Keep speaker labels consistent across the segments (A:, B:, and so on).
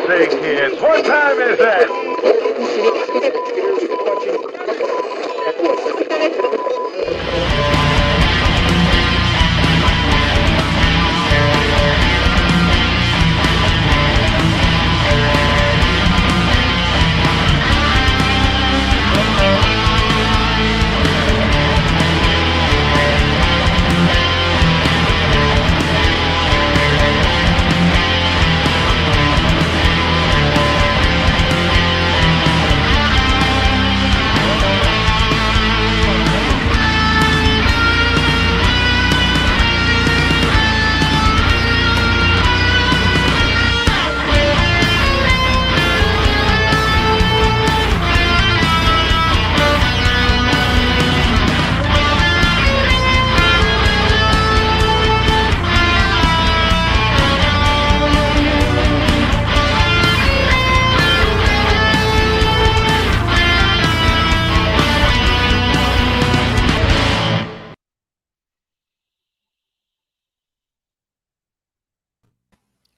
A: say, kids, what time is it?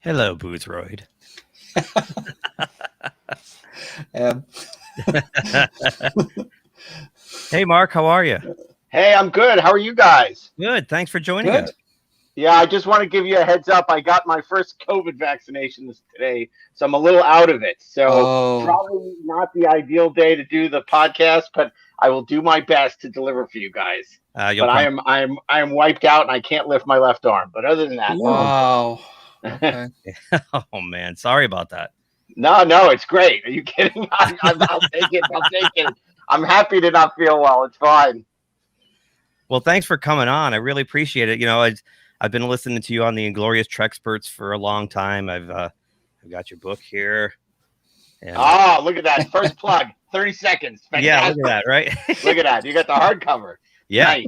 B: Hello, Boothroyd. Hey, Mark, how are you?
C: Hey, I'm good. How are you guys?
B: Good. Thanks for joining us.
C: Yeah, I just want to give you a heads up. I got my first COVID vaccination today, so I'm a little out of it. So probably not the ideal day to do the podcast, but I will do my best to deliver for you guys. But I am wiped out and I can't lift my left arm. But other than that,
D: wow. Okay.
B: Oh man, sorry about that.
C: No, it's great. Are you kidding? I'll take it. I'll take it. I'm happy to not feel well. It's fine.
B: Well, thanks for coming on. I really appreciate it. You know, I've been listening to you on the Inglorious Trexperts for a long time. I've got your book here. And,
C: look at that. First plug. 30 seconds. Fantastic.
B: Yeah, look at that, right?
C: Look at that. You got the hardcover.
B: Yeah.
C: Nice.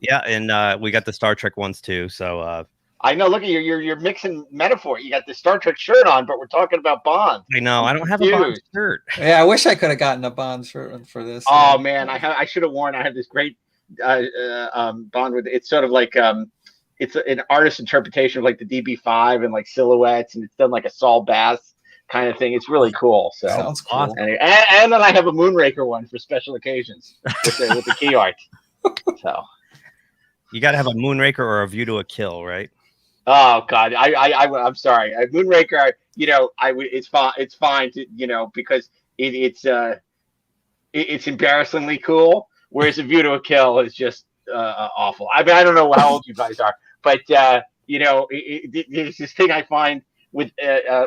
B: Yeah, and we got the Star Trek ones too. So
C: I know. Look at you're mixing metaphor. You got the Star Trek shirt on, but we're talking about Bond.
B: I know. I don't have a Bond shirt.
D: Yeah, I wish I could have gotten a Bond shirt for this.
C: Oh man, I should have worn. I have this great Bond with. It's sort of like it's an artist interpretation of like the DB5 and like silhouettes, and it's done like a Saul Bass kind of thing. It's really cool. So
D: sounds cool.
C: And then I have a Moonraker one for special occasions with the key art. So
B: you got to have a Moonraker or a View to a Kill, right?
C: Oh God, I'm sorry. Moonraker, it's fine to, because it's embarrassingly cool. Whereas a View to a Kill is just awful. I mean, I don't know how old you guys are, but there's this thing I find with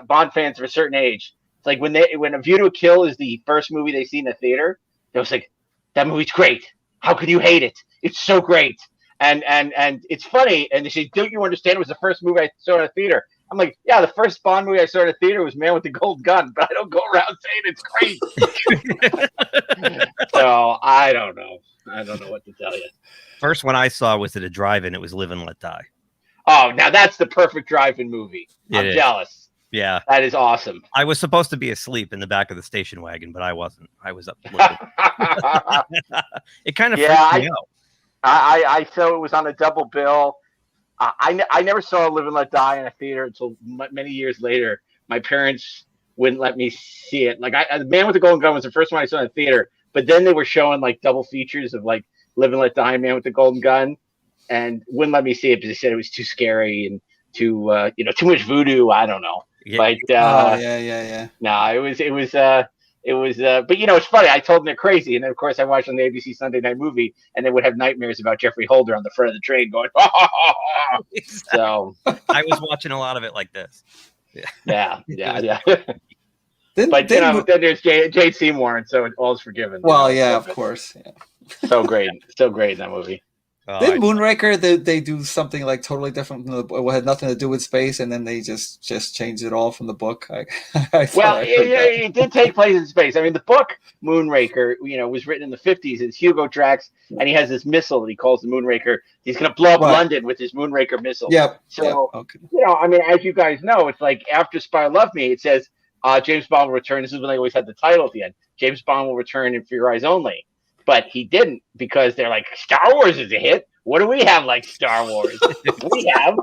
C: Bond fans of a certain age. It's like when a View to a Kill is the first movie they see in the theater, they're like, that movie's great. How could you hate it? It's so great. And it's funny. And they say, don't you understand? It was the first movie I saw in a theater. I'm like, yeah, the first Bond movie I saw in a theater was Man with the Gold Gun, but I don't go around saying it's great. So I don't know. I don't know what to tell you.
B: First one I saw was at a drive-in. It was Live and Let Die.
C: Oh, now that's the perfect drive-in movie. I'm jealous.
B: Yeah.
C: That is awesome.
B: I was supposed to be asleep in the back of the station wagon, but I wasn't. I was up. It kind of freaked me out.
C: I saw it was on a double bill. I never saw Live and Let Die in a theater until many years later. My parents wouldn't let me see it. Like The Man with the Golden Gun was the first one I saw in a theater, but then they were showing like double features of like Live and Let Die and Man with the Golden Gun, and wouldn't let me see it because they said it was too scary and too much voodoo. I don't know.
B: Yeah.
C: But
D: yeah.
C: No, it was. But it's funny. I told them they're crazy, and then of course I watched on the ABC Sunday Night Movie, and they would have nightmares about Jeffrey Holder on the front of the train going. So
B: I was watching a lot of it like this.
C: Yeah. But then there's Jade Seymour, and so all's forgiven.
D: Well, yeah, of course. Yeah.
C: So great in that movie.
D: Did Moonraker they do something like totally different from the book? It had nothing to do with space, and then they just changed it all from the book.
C: It did take place in space. I mean, the book Moonraker, was written in the 50s. It's Hugo Drax, and he has this missile that he calls the Moonraker. He's going to blow up London with his Moonraker missile.
D: Yep.
C: So,
D: okay.
C: I mean, as you guys know, it's like after Spy Love Me, it says James Bond will return. This is when they always had the title at the end. James Bond will return in For Your Eyes Only. But he didn't, because they're like, Star Wars is a hit. What do we have like Star Wars? We have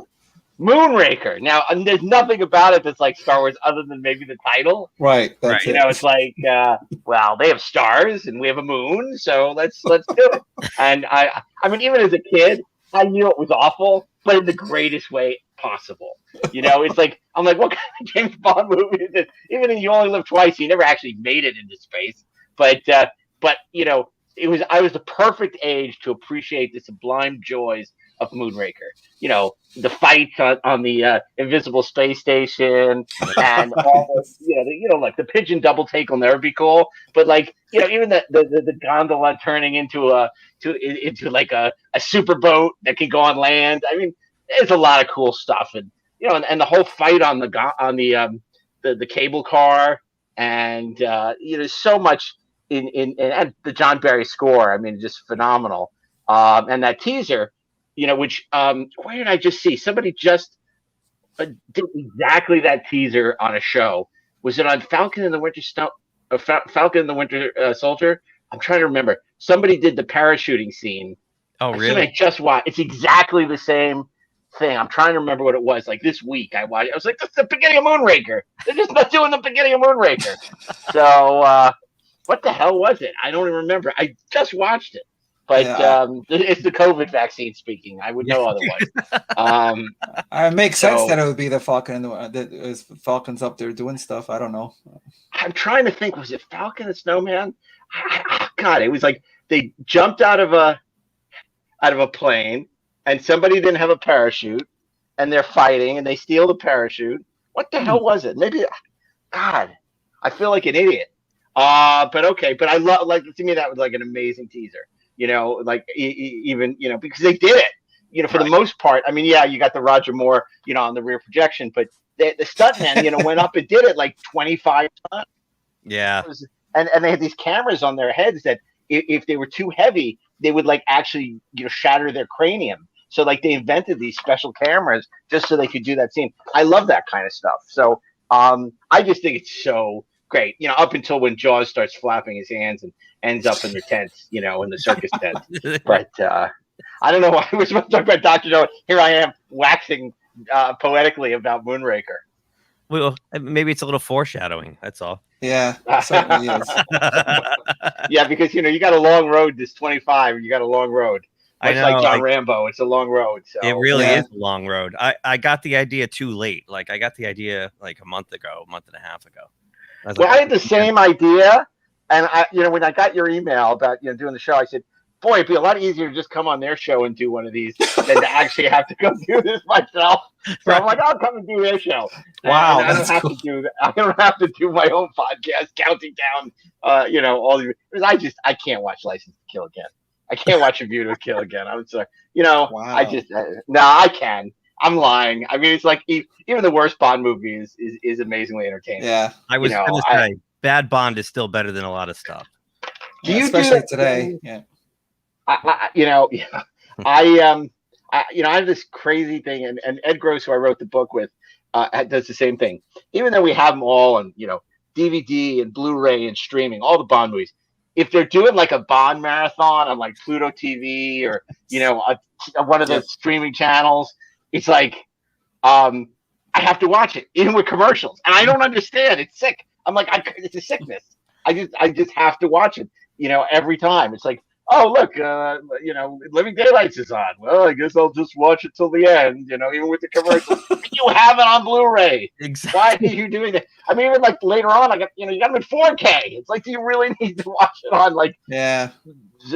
C: Moonraker. Now, and there's nothing about it that's like Star Wars other than maybe the title.
D: Right. That's
B: Right.
C: You know, it's like, well, they have stars and we have a moon, so let's do it. And I mean, even as a kid, I knew it was awful, but in the greatest way possible. You know, it's like I'm like, what kind of James Bond movie is this? Even in You Only Live Twice, he never actually made it into space. But you know, I was the perfect age to appreciate the sublime joys of Moonraker. You know, the fights on the invisible space station and all the, like the pigeon double take will never be cool, but like, you know, even the gondola turning into like a super boat that can go on land. I mean, there's a lot of cool stuff, and you know, and the whole fight on the cable car, and you know, so much in and the John Barry score. I mean, just phenomenal. And that teaser, you know, which where did I just see? Somebody just did exactly that teaser on a show. Was it on Falcon and the Winter Falcon and the Winter Soldier? I'm trying to remember. Somebody did the parachuting scene.
B: Oh, really?
C: I just watched. It's exactly the same thing. I'm trying to remember what it was. Like this week, I watched. I was like, "That's the beginning of Moonraker." They're just not doing the beginning of Moonraker. So, what the hell was it? I don't even remember. I just watched it. But it's the COVID vaccine speaking. I would know otherwise.
D: It makes sense that it would be the Falcon and that Falcon's up there doing stuff. I don't know.
C: I'm trying to think. Was it Falcon and Snowman? God, it was like they jumped out of a plane, and somebody didn't have a parachute, and they're fighting, and they steal the parachute. What the hell was it? Maybe, God, I feel like an idiot. But okay. But I love, like, to me that was like an amazing teaser. You know, like even, you know, because they did it, you know, for the most part. I mean, yeah, you got the Roger Moore, you know, on the rear projection, but the stuntman, you know, went up and did it like 25 times.
B: Yeah.
C: And they had these cameras on their heads that if they were too heavy, they would like actually, you know, shatter their cranium. So like they invented these special cameras just so they could do that scene. I love that kind of stuff. So I just think it's so great, you know, up until when Jaws starts flapping his hands and ends up in the tents, you know, in the circus tent. But I don't know why we're supposed to talk about Dr. No. Here I am waxing poetically about Moonraker.
B: Well, maybe it's a little foreshadowing. That's all.
D: Yeah, certainly is.
C: Yeah, because, you know, you got a long road. This 25, you got a long road. Much like John Rambo, it's a long road. So
B: it really is a long road. I got the idea too late. Like I got the idea like a month and a half ago.
C: I had the same idea, and you know, when I got your email about, you know, doing the show, I said, "Boy, it'd be a lot easier to just come on their show and do one of these than to actually have to go do this myself." So I'm like, "I'll come and do their show."
D: Wow,
C: and I don't have to do that. I don't have to do my own podcast counting down, you know, all these. I can't watch License to Kill again. I can't watch A View to a Kill again. I'm sorry, you know. Wow. I can. I'm lying. I mean, it's like even the worst Bond movie is amazingly entertaining.
D: Yeah,
B: I was going to say bad Bond is still better than a lot of stuff.
D: Especially today. Yeah,
C: you know, I have this crazy thing, and Ed Gross, who I wrote the book with, does the same thing. Even though we have them all on, you know, DVD and Blu-ray and streaming, all the Bond movies. If they're doing like a Bond marathon on like Pluto TV or, you know, one of the streaming channels, it's like, I have to watch it, even with commercials, and I don't understand. It's sick. I'm like, it's a sickness. I just have to watch it, you know, every time. It's like, oh look, you know, Living Daylights is on. Well, I guess I'll just watch it till the end, you know, even with the commercials. You have it on Blu-ray.
B: Exactly.
C: Why are you doing that? I mean, even like later on, you got them in 4K. It's like, do you really need to watch it on like?
D: Yeah.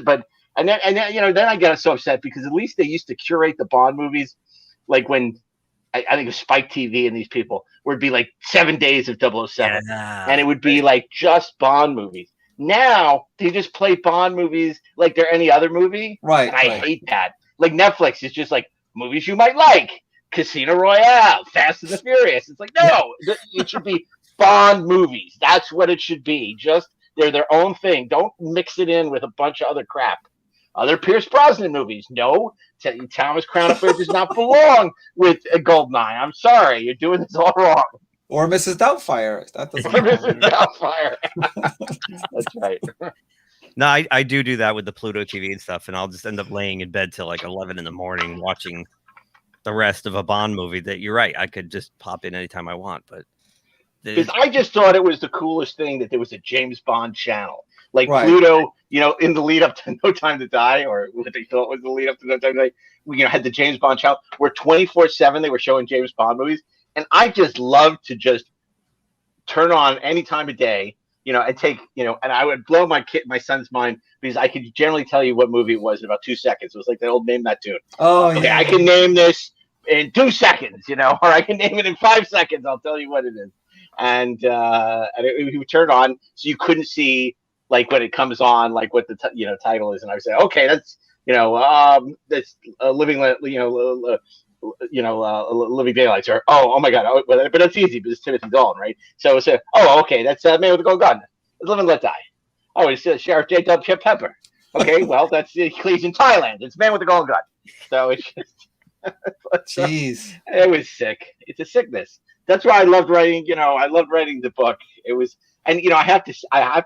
C: But and then you know, then I get so upset because at least they used to curate the Bond movies, like when I think it was Spike TV and these people, where it'd be like 7 days of 007, and it would be like just Bond movies. Now they just play Bond movies like they're any other movie.
D: Right.
C: And I hate that. Like Netflix is just like movies you might like, Casino Royale, Fast and the Furious. It's like, no, it should be Bond movies. That's what it should be. Just they're their own thing. Don't mix it in with a bunch of other crap. Other Pierce Brosnan movies. No, Thomas Crown Affair does not belong with Goldeneye. I'm sorry, you're doing this all wrong.
D: Or Mrs. Doubtfire. That doesn't.
C: Or Mrs. Doubtfire. That's right.
B: No, I do that with the Pluto TV and stuff, and I'll just end up laying in bed till like 11 in the morning watching the rest of a Bond movie that you're right. I could just pop in anytime I want, but
C: Because I just thought it was the coolest thing that there was a James Bond channel. Like
D: Right.
C: Pluto, in the lead up to No Time to Die, or what they thought was the lead up to No Time to Die, we had the James Bond channel where 24/7 they were showing James Bond movies. And I just loved to just turn on any time of day, and take, and I would blow my son's mind because I could generally tell you what movie it was in about 2 seconds. It was like that old Name That Tune.
D: Oh,
C: Okay,
D: yeah.
C: I can name this in 2 seconds, or I can name it in 5 seconds. I'll tell you what it is. And it would turn on, so you couldn't see like when it comes on, like what the title is, and I would say, okay, that's that's Living Living Daylights, or oh my God, but that's easy, but it's Timothy Dalton, right? So okay, that's Man with the Gold Gun, it's Live and Let Die. Oh, it's Sheriff J. W. Pepper. Okay, well that's Cleves in Thailand. It's Man with the Gold Gun. So it's just,
D: Jeez.
C: it was sick. It's a sickness. That's why I loved writing. I loved writing the book. It was, and I have to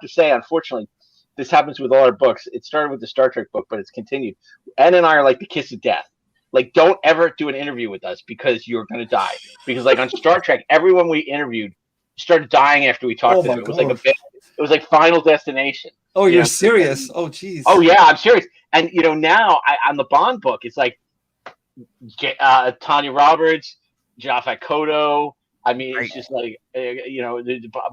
C: say, unfortunately, this happens with all our books. It started with the Star Trek book, but it's continued. Ed and I are like the kiss of death. Like, don't ever do an interview with us because you're going to die. Because like on Star Trek, everyone we interviewed started dying after we talked to them. It was like it was like Final Destination.
D: Oh, you're serious? Oh, geez.
C: Oh yeah, I'm serious. And now on the Bond book, it's like Tanya Roberts, Japhet Kotto. I mean, it's just like there's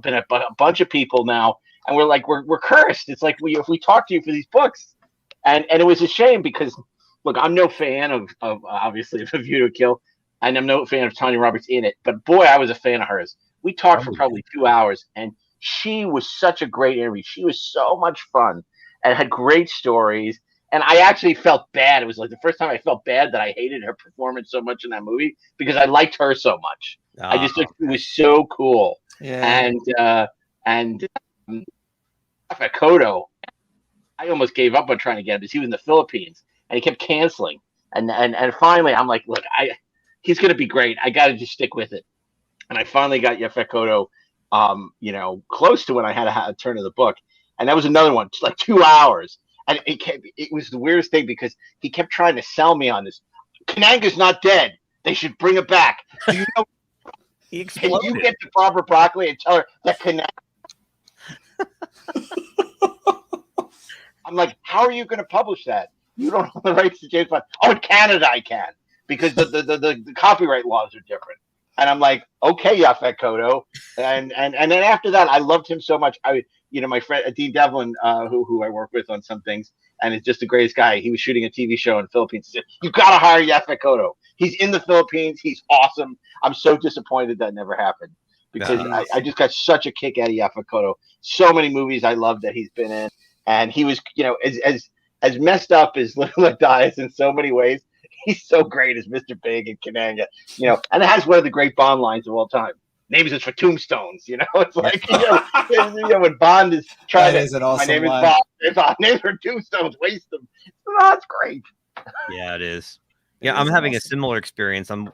C: been a bunch of people now, and we're cursed. It's like if we talk to you for these books, and it was a shame because look, I'm no fan of obviously of A View to a Kill, and I'm no fan of Tanya Roberts in it, but boy, I was a fan of hers. We talked for probably 2 hours, and she was such a great interview. She was so much fun and had great stories. And I actually felt bad. It was like the first time I felt bad that I hated her performance so much in that movie because I liked her so much. I just thought it was so cool.
D: Yeah.
C: And Kotto, I almost gave up on trying to get him because he was in the Philippines and he kept canceling. And finally, I'm like, look, he's going to be great. I got to just stick with it. And I finally got Japhet Kotto, close to when I had a turn of the book. And that was another one, just like 2 hours. And it was the weirdest thing because he kept trying to sell me on this. Kananga's not dead. They should bring her back. Do you know? Can you get to Barbara Broccoli and tell her that Kananga? I'm like, how are you going to publish that? You don't have the rights to James Bond. Oh, in Canada I can because the copyright laws are different. And I'm like, okay, Japhet Kotto. And then after that, I loved him so much. My friend Dean Devlin, who I work with on some things, and is just the greatest guy. He was shooting a TV show in the Philippines. He said, "You got to hire Japhet Kotto. He's in the Philippines. He's awesome." I'm so disappointed that never happened because I just got such a kick out of Japhet Kotto. So many movies I love that he's been in, and he was, as messed up as Live and Let Die is in so many ways. He's so great as Mr. Big and Kananga, and it has one of the great Bond lines of all time. Names is for tombstones, it's like, when Bond is trying
D: that is an awesome
C: my name
D: line.
C: is Bond, names for tombstones, waste them. Oh, it's great.
B: Yeah, it is. Yeah, I'm having a similar experience. I'm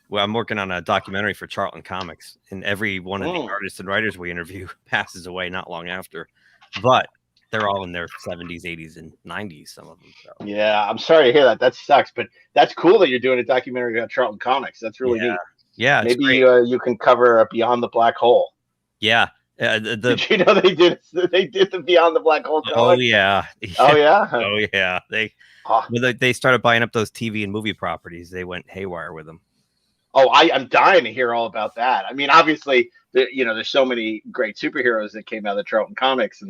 B: working on a documentary for Charlton Comics, and every one of the artists and writers we interview passes away not long after. But they're all in their 70s, 80s, and 90s, some of them. So.
C: Yeah, I'm sorry to hear that. That sucks, but that's cool that you're doing a documentary about Charlton Comics. That's really neat.
B: Yeah,
C: maybe you can cover Beyond the Black Hole.
B: Yeah.
C: Did you know they did the Beyond the Black Hole comic?
B: Oh yeah.
C: Oh yeah.
B: Oh yeah. They started buying up those TV and movie properties. They went haywire with them.
C: Oh, I'm dying to hear all about that. I mean, obviously, there's so many great superheroes that came out of the Charlton Comics,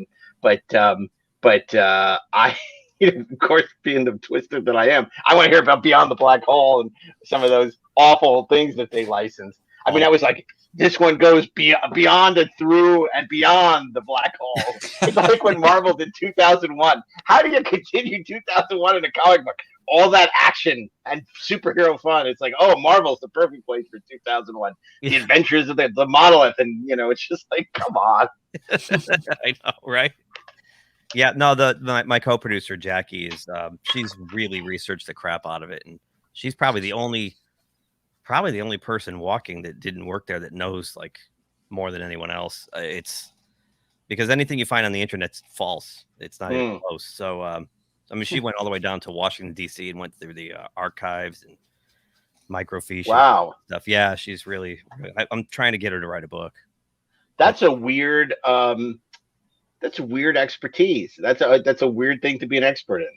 C: but I, of course, being the twister that I am, I want to hear about Beyond the Black Hole and some of those awful things that they licensed. I mean, I was like, this one goes beyond and through and beyond the black hole. It's like when Marvel did 2001. How do you continue 2001 in a comic book? All that action and superhero fun. It's like, oh, Marvel's the perfect place for 2001. The adventures of the monolith, and it's just like, come on.
B: I know, right? Yeah, no. My co-producer Jackie is she's really researched the crap out of it, and she's probably the only person walking that didn't work there that knows like more than anyone else. It's because anything you find on the internet's false. It's not even close. So, I mean, she went all the way down to Washington D.C. and went through the archives, and microfiche
C: Wow.
B: stuff. Yeah, she's really. I'm trying to get her to write a book.
C: That's a weird. That's weird expertise. That's a weird thing to be an expert in.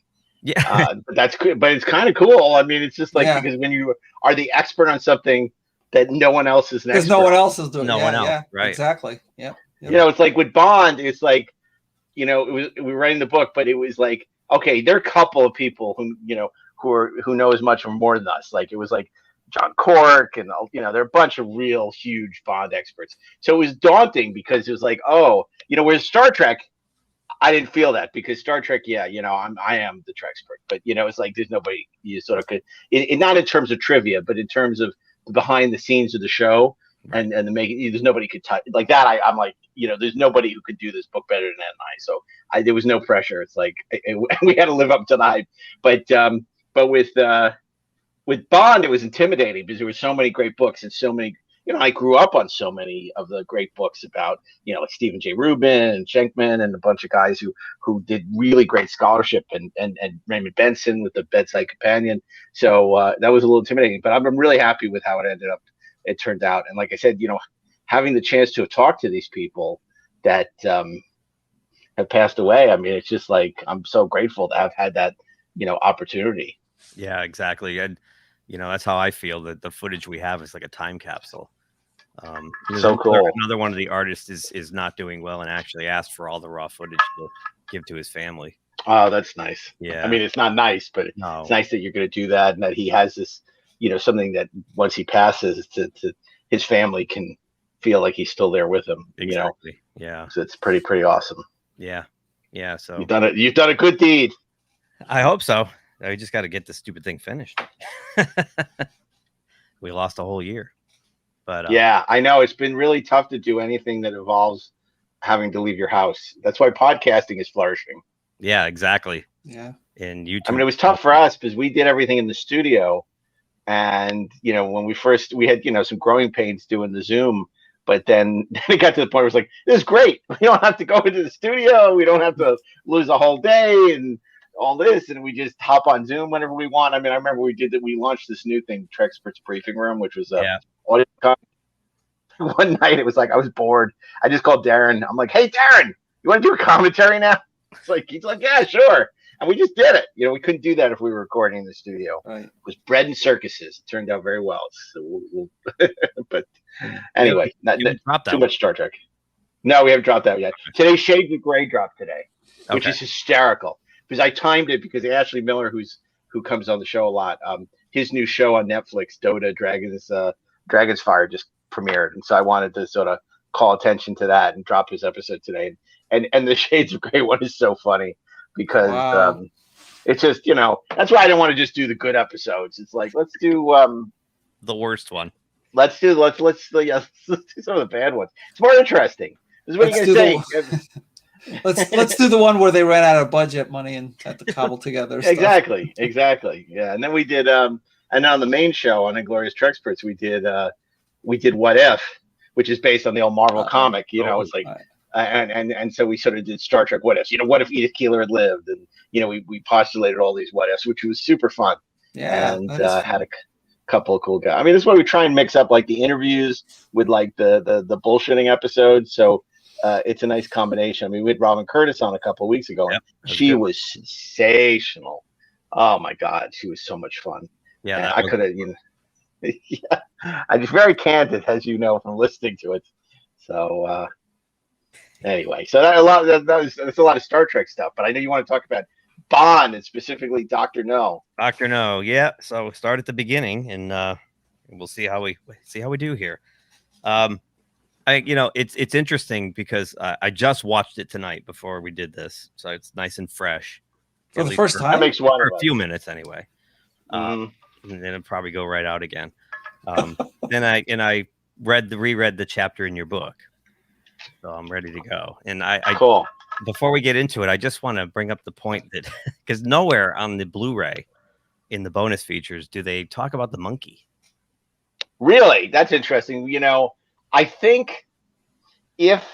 B: Yeah,
C: But that's good. But it's kind of cool. I mean, it's just like because when you are the expert on something that no one else is an expert.
D: Because no one else is doing.
B: No one else, right?
D: Exactly. Yeah.
C: You know, it's like with Bond. It's like, you know, we were writing the book, but it was like, okay, there are a couple of people who know as much or more than us. Like it was like John Cork and there are a bunch of real huge Bond experts. So it was daunting because it was like, oh, whereas Star Trek, I didn't feel that because Star Trek, I am the Trek expert, but it's like there's nobody you sort of could, not in terms of trivia, but in terms of the behind the scenes of the show and the making. There's nobody could touch like that. I'm like, there's nobody who could do this book better than Ed and I. So there was no pressure. It's like we had to live up to the hype, but with Bond, it was intimidating because there were so many great books and so many. I grew up on so many of the great books about, like Stephen J. Rubin and Schenkman and a bunch of guys who did really great scholarship and Raymond Benson with the Bedside Companion. So that was a little intimidating, but I'm really happy with how it turned out. And like I said, having the chance to have talked to these people that have passed away. I mean, it's just like, I'm so grateful to have had that, opportunity.
B: Yeah, exactly. And, that's how I feel that the footage we have is like a time capsule.
C: So cool.
B: Another one of the artists is not doing well and actually asked for all the raw footage to give to his family.
C: Oh, that's nice.
B: Yeah.
C: I mean, it's not nice, but
B: No.
C: It's nice that you're going to do that and that he has this, something that once he passes to his family can feel like he's still there with him.
B: Exactly. Yeah.
C: So it's pretty awesome.
B: Yeah. Yeah. So
C: you've done a good deed.
B: I hope so. I just got to get this stupid thing finished. We lost a whole year. But
C: yeah, I know it's been really tough to do anything that involves having to leave your house. That's why podcasting is flourishing.
B: Yeah, exactly.
D: Yeah.
B: And YouTube.
C: I mean, it was tough for us because we did everything in the studio, and when we had some growing pains doing the Zoom, but then it got to the point where it was like, this is great. We don't have to go into the studio. We don't have to lose a whole day and all this, and we just hop on Zoom whenever we want. I mean, I remember we did that. We launched this new thing, Trexperts Briefing Room, which was audio. One night it was like I was bored. I just called Darren. I'm like, hey Darren, you want to do a commentary now? He's like, yeah, sure. And we just did it. We couldn't do that if we were recording in the studio.
D: Right.
C: It was bread and circuses. It turned out very well. So but anyway, too much Star Trek. No, we haven't dropped that yet. Today, Shades of Grey dropped today, which is hysterical because I timed it because Ashley Miller, who comes on the show a lot, his new show on Netflix, Dota Dragon's Fire, just premiered, and so I wanted to sort of call attention to that and drop his episode today. And the Shades of Grey one is so funny because it's just that's why I don't want to just do the good episodes. It's like let's do
B: the worst one.
C: Let's do some of the bad ones. It's more interesting. This is what you guys say.
D: Let's do the one where they ran out of budget money and had to cobble together stuff.
C: Exactly. Yeah, and then we did and on the main show on Inglorious Trexperts we did What If, which is based on the old Marvel comic. It's like and so we sort of did Star Trek What Ifs. What if Edith Keeler had lived? And we postulated all these What Ifs, which was super fun.
D: Yeah,
C: and had a couple of cool guys. I mean, this is why we try and mix up like the interviews with like the bullshitting episodes. So it's a nice combination. I mean, we had Robin Curtis on a couple of weeks ago. Yep, she was sensational. Oh my God, she was so much fun.
B: Yeah,
C: I could have, yeah, I'm just very candid, as you know from listening to it. So anyway, so that's a lot of Star Trek stuff. But I know you want to talk about Bond and specifically Dr. No.
B: Dr. No, yeah. So start at the beginning, and we'll see how we do here. It's interesting because I just watched it tonight before we did this, so it's nice and fresh.
D: For the first time,
C: that makes one
B: for a few minutes anyway. And then it'll probably go right out again. Then I reread the chapter in your book, so I'm ready to go. And
C: cool.
B: Before we get into it, I just want to bring up the point that because nowhere on the Blu-ray in the bonus features do they talk about the monkey.
C: Really, that's interesting. I think if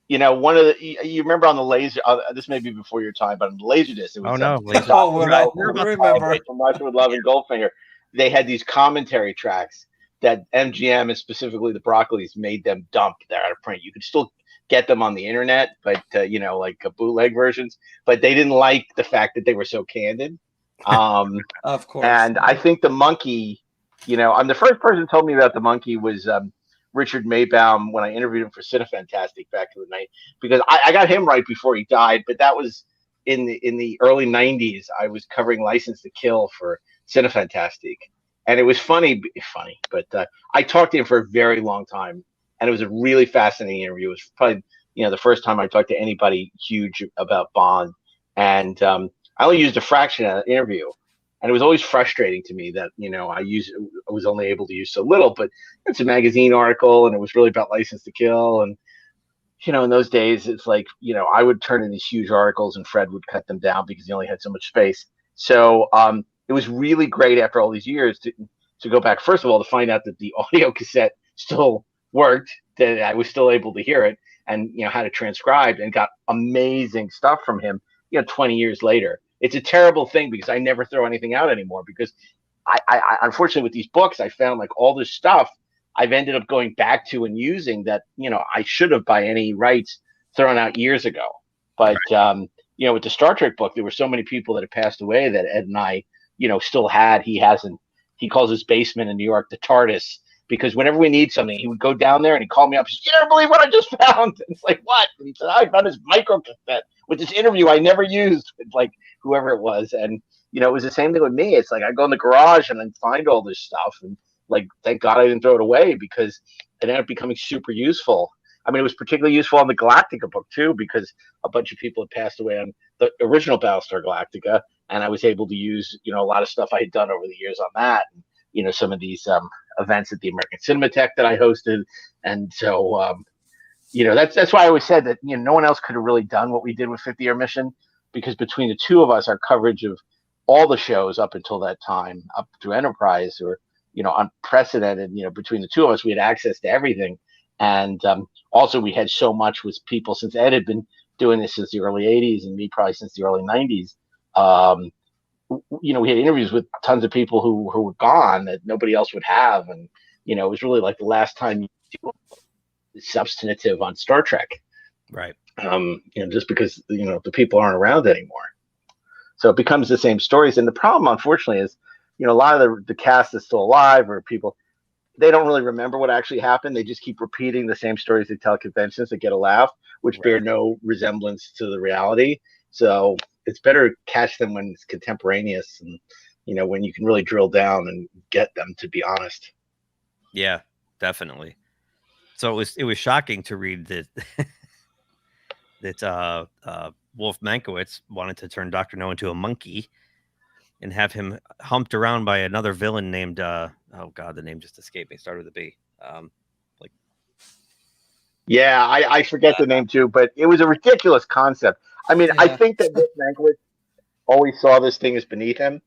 C: one of you remember on the laser, this may be before your time, but on the Laserdisc, it was
B: laser.
C: we remember from Watching with Love and Goldfinger. they had these commentary tracks that MGM and specifically the Broccolis made them dump. They're out of print. You could still get them on the internet, but like bootleg versions. But they didn't like the fact that they were so candid.
D: Of course.
C: And I think the monkey, I'm the first person who told me about the monkey was Richard Maybaum when I interviewed him for Cinefantastic back in the night, because I got him right before he died, but that was in the early 90s. I was covering License to Kill for Cinefantastic, and it was funny, but I talked to him for a very long time, and it was a really fascinating interview. It was probably the first time I talked to anybody huge about Bond, and I only used a fraction of that interview. And it was always frustrating to me that, I was only able to use so little, but it's a magazine article and it was really about License to Kill. And, in those days, it's like, I would turn in these huge articles and Fred would cut them down because he only had so much space. So it was really great after all these years to go back, first of all, to find out that the audio cassette still worked, that I was still able to hear it and, had it transcribed and got amazing stuff from him, 20 years later. It's a terrible thing because I never throw anything out anymore because I unfortunately with these books, I found like all this stuff I've ended up going back to and using that, I should have by any rights thrown out years ago. But, with the Star Trek book, there were so many people that had passed away that Ed and I, still had. He calls his basement in New York the TARDIS, because whenever we need something, he would go down there and he'd call me up. He said, "You don't believe what I just found." And it's like, "What?" And he said, "I found this micro cassette with this interview I never used with like whoever it was." And, it was the same thing with me. It's like I go in the garage and then find all this stuff. And like, thank God I didn't throw it away because it ended up becoming super useful. I mean, it was particularly useful on the Galactica book too, because a bunch of people had passed away on the original Battlestar Galactica. And I was able to use, a lot of stuff I had done over the years on that. And, some of these events at the American Cinematheque that I hosted. And so, that's why I always said that, no one else could have really done what we did with 50 Year Mission, because between the two of us, our coverage of all the shows up until that time, up through Enterprise, or, unprecedented, between the two of us, we had access to everything. And also we had so much with people, since Ed had been doing this since the early 80s and me probably since the early 90s. We had interviews with tons of people who were gone that nobody else would have. And, it was really like the last time substantive on Star Trek.
B: Right.
C: Just because, the people aren't around anymore. So it becomes the same stories. And the problem, unfortunately, is, a lot of the cast is still alive, or people, they don't really remember what actually happened. They just keep repeating the same stories they tell at conventions to get a laugh, which bear no resemblance to the reality. So it's better to catch them when it's contemporaneous and, when you can really drill down and get them to be honest.
B: Yeah, definitely. So it was shocking to read that that Wolf Mankiewicz wanted to turn Dr. No into a monkey and have him humped around by another villain named oh god, the name just escaped me. Started with a B.
C: Yeah, I forget the name too, but it was a ridiculous concept. I mean, I think that Wolf Mankiewicz always saw this thing as beneath him,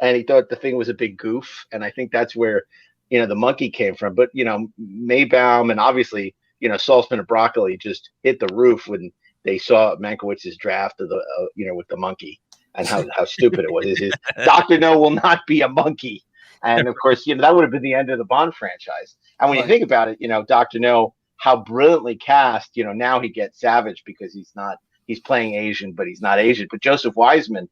C: and he thought the thing was a big goof. And I think that's where, the monkey came from. But, Maybaum and obviously, Saltzman and Broccoli just hit the roof when they saw Mankiewicz's draft of the, with the monkey and how stupid it was. It is, Dr. No will not be a monkey. And of course, that would have been the end of the Bond franchise. And when you think about it, Dr. No, how brilliantly cast, now he gets savage because he's playing Asian, but he's not Asian. But Joseph Wiseman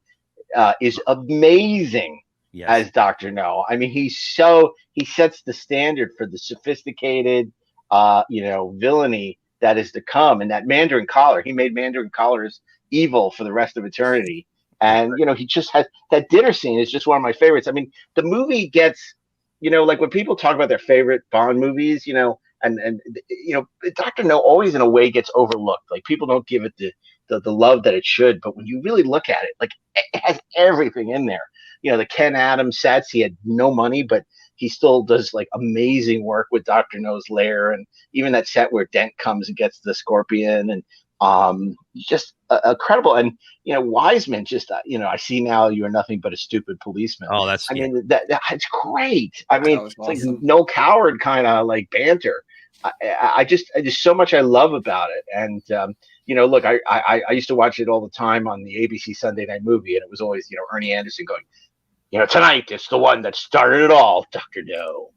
C: is amazing as Dr. No. I mean, he sets the standard for the sophisticated, villainy that is to come. And that Mandarin collar, he made Mandarin collars evil for the rest of eternity. And, he just has that dinner scene is just one of my favorites. I mean, the movie gets, like when people talk about their favorite Bond movies, and Dr. No always in a way gets overlooked. Like people don't give it the love that it should. But when you really look at it, like it has everything in there. The Ken Adams sets, he had no money, but he still does like amazing work with Dr. No's lair, and even that set where Dent comes and gets the scorpion, and just incredible. And Wiseman just I see now you are nothing but a stupid policeman.
B: Oh, that's
C: I mean that it's great. I mean, it's
D: awesome.
C: like no coward kind of like banter. I just there's so much I love about it. And look, I used to watch it all the time on the ABC Sunday Night Movie, and it was always Ernie Anderson going, tonight it's the one that started it all, Dr. No.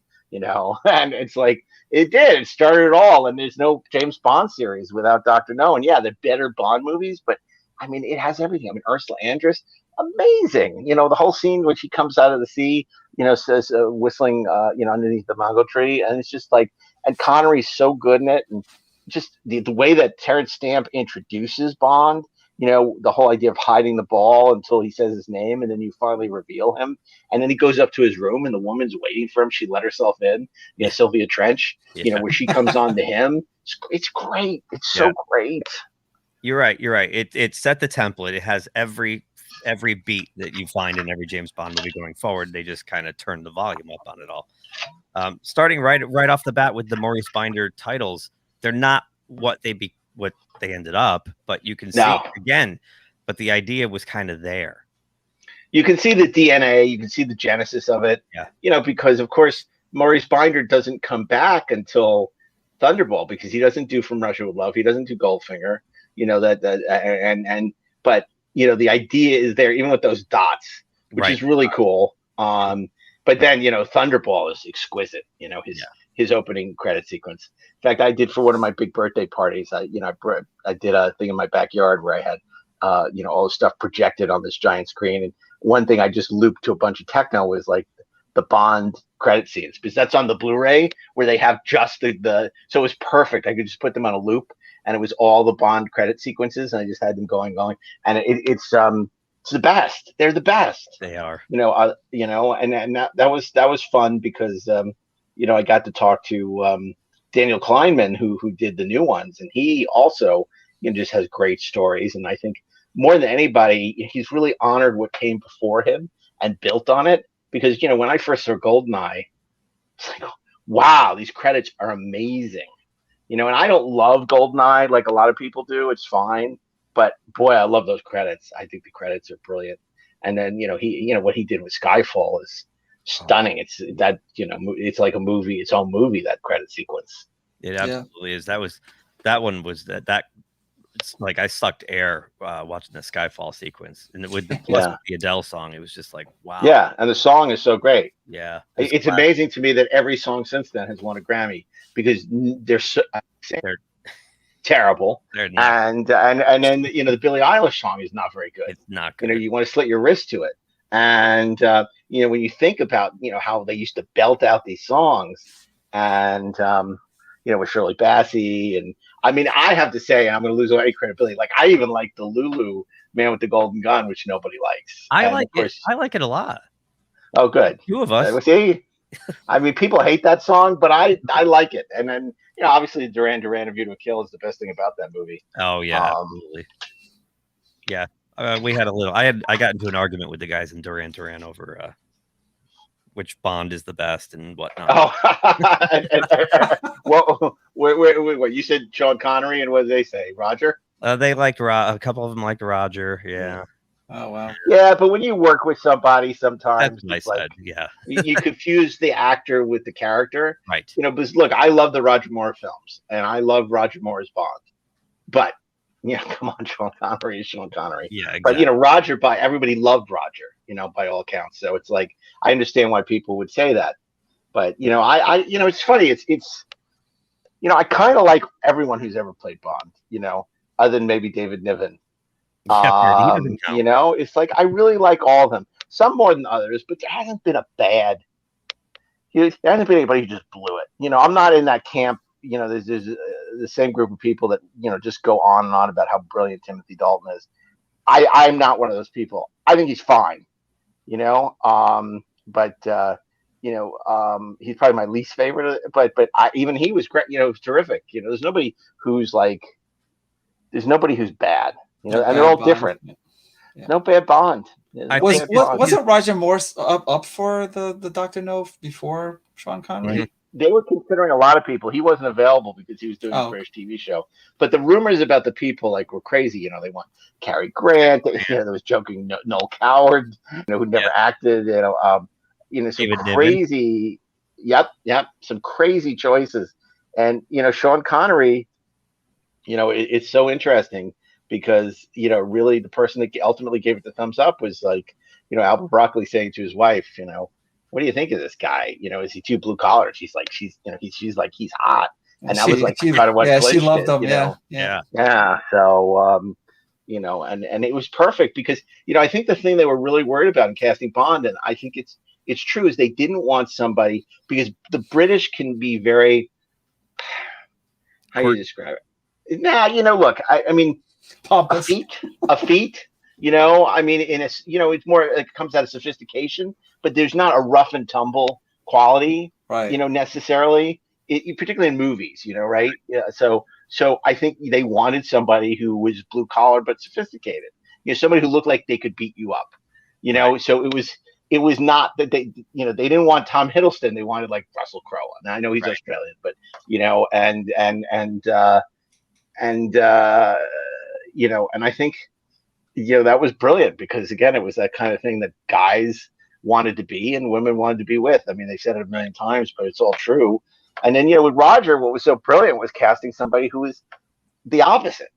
C: And it's like it did. It started it all, and there's no James Bond series without Dr. No. And yeah, they're better Bond movies, but I mean, it has everything. I mean, Ursula Andress, amazing. The whole scene when she comes out of the sea, says whistling, underneath the mango tree, and it's just like, and Connery's so good in it, and just the way that Terrence Stamp introduces Bond. The whole idea of hiding the ball until he says his name, and then you finally reveal him. And then he goes up to his room, and the woman's waiting for him. She let herself in, Sylvia Trench, where she comes on to him. It's great. It's so great.
B: You're right. It set the template. It has every beat that you find in every James Bond movie going forward. They just kind of turn the volume up on it all. Starting right off the bat with the Maurice Binder titles, they're not what they ended up, but you can see it again. But the idea was kind of there.
C: You can see the DNA. You can see the genesis of it.
B: Yeah.
C: Because of course Maurice Binder doesn't come back until Thunderball, because he doesn't do From Russia with Love. He doesn't do Goldfinger. But the idea is there, even with those dots, which is really cool. But then Thunderball is exquisite. His opening credit sequence. In fact, I did for one of my big birthday parties. I did a thing in my backyard where I had all the stuff projected on this giant screen. And one thing I just looped to a bunch of techno was like the Bond credit scenes, because that's on the Blu-ray where they have just the so it was perfect. I could just put them on a loop, and it was all the Bond credit sequences, and I just had them going, and it's the best. They're the best.
B: They are.
C: And that was fun because I got to talk to Daniel Kleinman, who did the new ones, and he also just has great stories. And I think more than anybody, he's really honored what came before him and built on it. Because when I first saw Goldeneye, it's like, wow, these credits are amazing. And I don't love Goldeneye like a lot of people do. It's fine, but boy, I love those credits. I think the credits are brilliant. And then he what he did with Skyfall is stunning. It's that it's like a movie, its own movie, that credit sequence.
B: It absolutely is. That one was that it's like I sucked air watching the Skyfall sequence, and with the Adele song, it was just like, wow.
C: Yeah, and the song is so great.
B: Yeah,
C: it's amazing to me that every song since then has won a Grammy, because they're terrible.
B: They're not.
C: And then the Billie Eilish song is not very good.
B: It's not good.
C: You want to slit your wrist to it. And when you think about how they used to belt out these songs, and with Shirley Bassey, and I mean, I have to say, and I'm going to lose all any credibility, like I even like the Lulu Man with the Golden Gun, which nobody likes.
B: I like it a lot.
C: Oh, good.
B: Two of us.
C: See, I mean, people hate that song, but I like it. And then obviously Duran Duran, A View to a Kill is the best thing about that movie.
B: Oh yeah, absolutely. Yeah, we had a little. I got into an argument with the guys in Duran Duran over which Bond is the best and whatnot.
C: Oh, what you said? Sean Connery, and what did they say? Roger.
B: They liked a couple of them liked Roger. Yeah.
D: Oh wow.
C: Yeah, but when you work with somebody, sometimes
B: that's what I said. Yeah.
C: you confuse the actor with the character.
B: Right.
C: Because look, I love the Roger Moore films, and I love Roger Moore's Bond, but come on, Sean Connery is Sean Connery.
B: Yeah, exactly.
C: But Roger, everybody loved Roger, by all accounts. So it's like I understand why people would say that, but I it's funny. It's I kind of like everyone who's ever played Bond. Other than maybe David Niven. It's like I really like all of them. Some more than others, but there hasn't been a bad. There hasn't been anybody who just blew it. I'm not in that camp. There's the same group of people that just go on and on about how brilliant Timothy Dalton is. I'm not one of those people. I think he's fine, but he's probably my least favorite. But even he was great. It was terrific. There's nobody who's bad. And they're all Bond. Different. Yeah. No bad Bond.
D: Wasn't Roger Moore up for the Dr. No before Sean Connery?
C: Mm-hmm. They were considering a lot of people. He wasn't available because he was doing a British TV show. But the rumors about the people were crazy. They want Cary Grant. There was joking Noel Coward, who never acted. Some crazy. Yep, some crazy choices. And Sean Connery. It's so interesting because really the person that ultimately gave it the thumbs up was Albert Broccoli saying to his wife, what do you think of this guy? Is he too blue collar? She's like, she's like, he's hot. And that was like kind of what
D: she
C: clinched
D: loved
C: it,
D: him. Yeah.
C: So, and it was perfect because, I think the thing they were really worried about in casting Bond, and I think it's true, is they didn't want somebody, because the British can be very, how do you describe it? Nah, look, I mean,
D: Pompous.
C: a feat, I mean, it's more, it comes out of sophistication, but there's not a rough and tumble quality,
D: right?
C: Necessarily, particularly in movies, right? Yeah. So I think they wanted somebody who was blue collar but sophisticated, somebody who looked like they could beat you up,
B: Right.
C: So it was not that they didn't want Tom Hiddleston. They wanted like Russell Crowe. Now I know he's Australian, but and I think that was brilliant, because again, it was that kind of thing that guys wanted to be and women wanted to be with. I mean, they said it a million times, but it's all true. And then with Roger, what was so brilliant was casting somebody who was the opposite.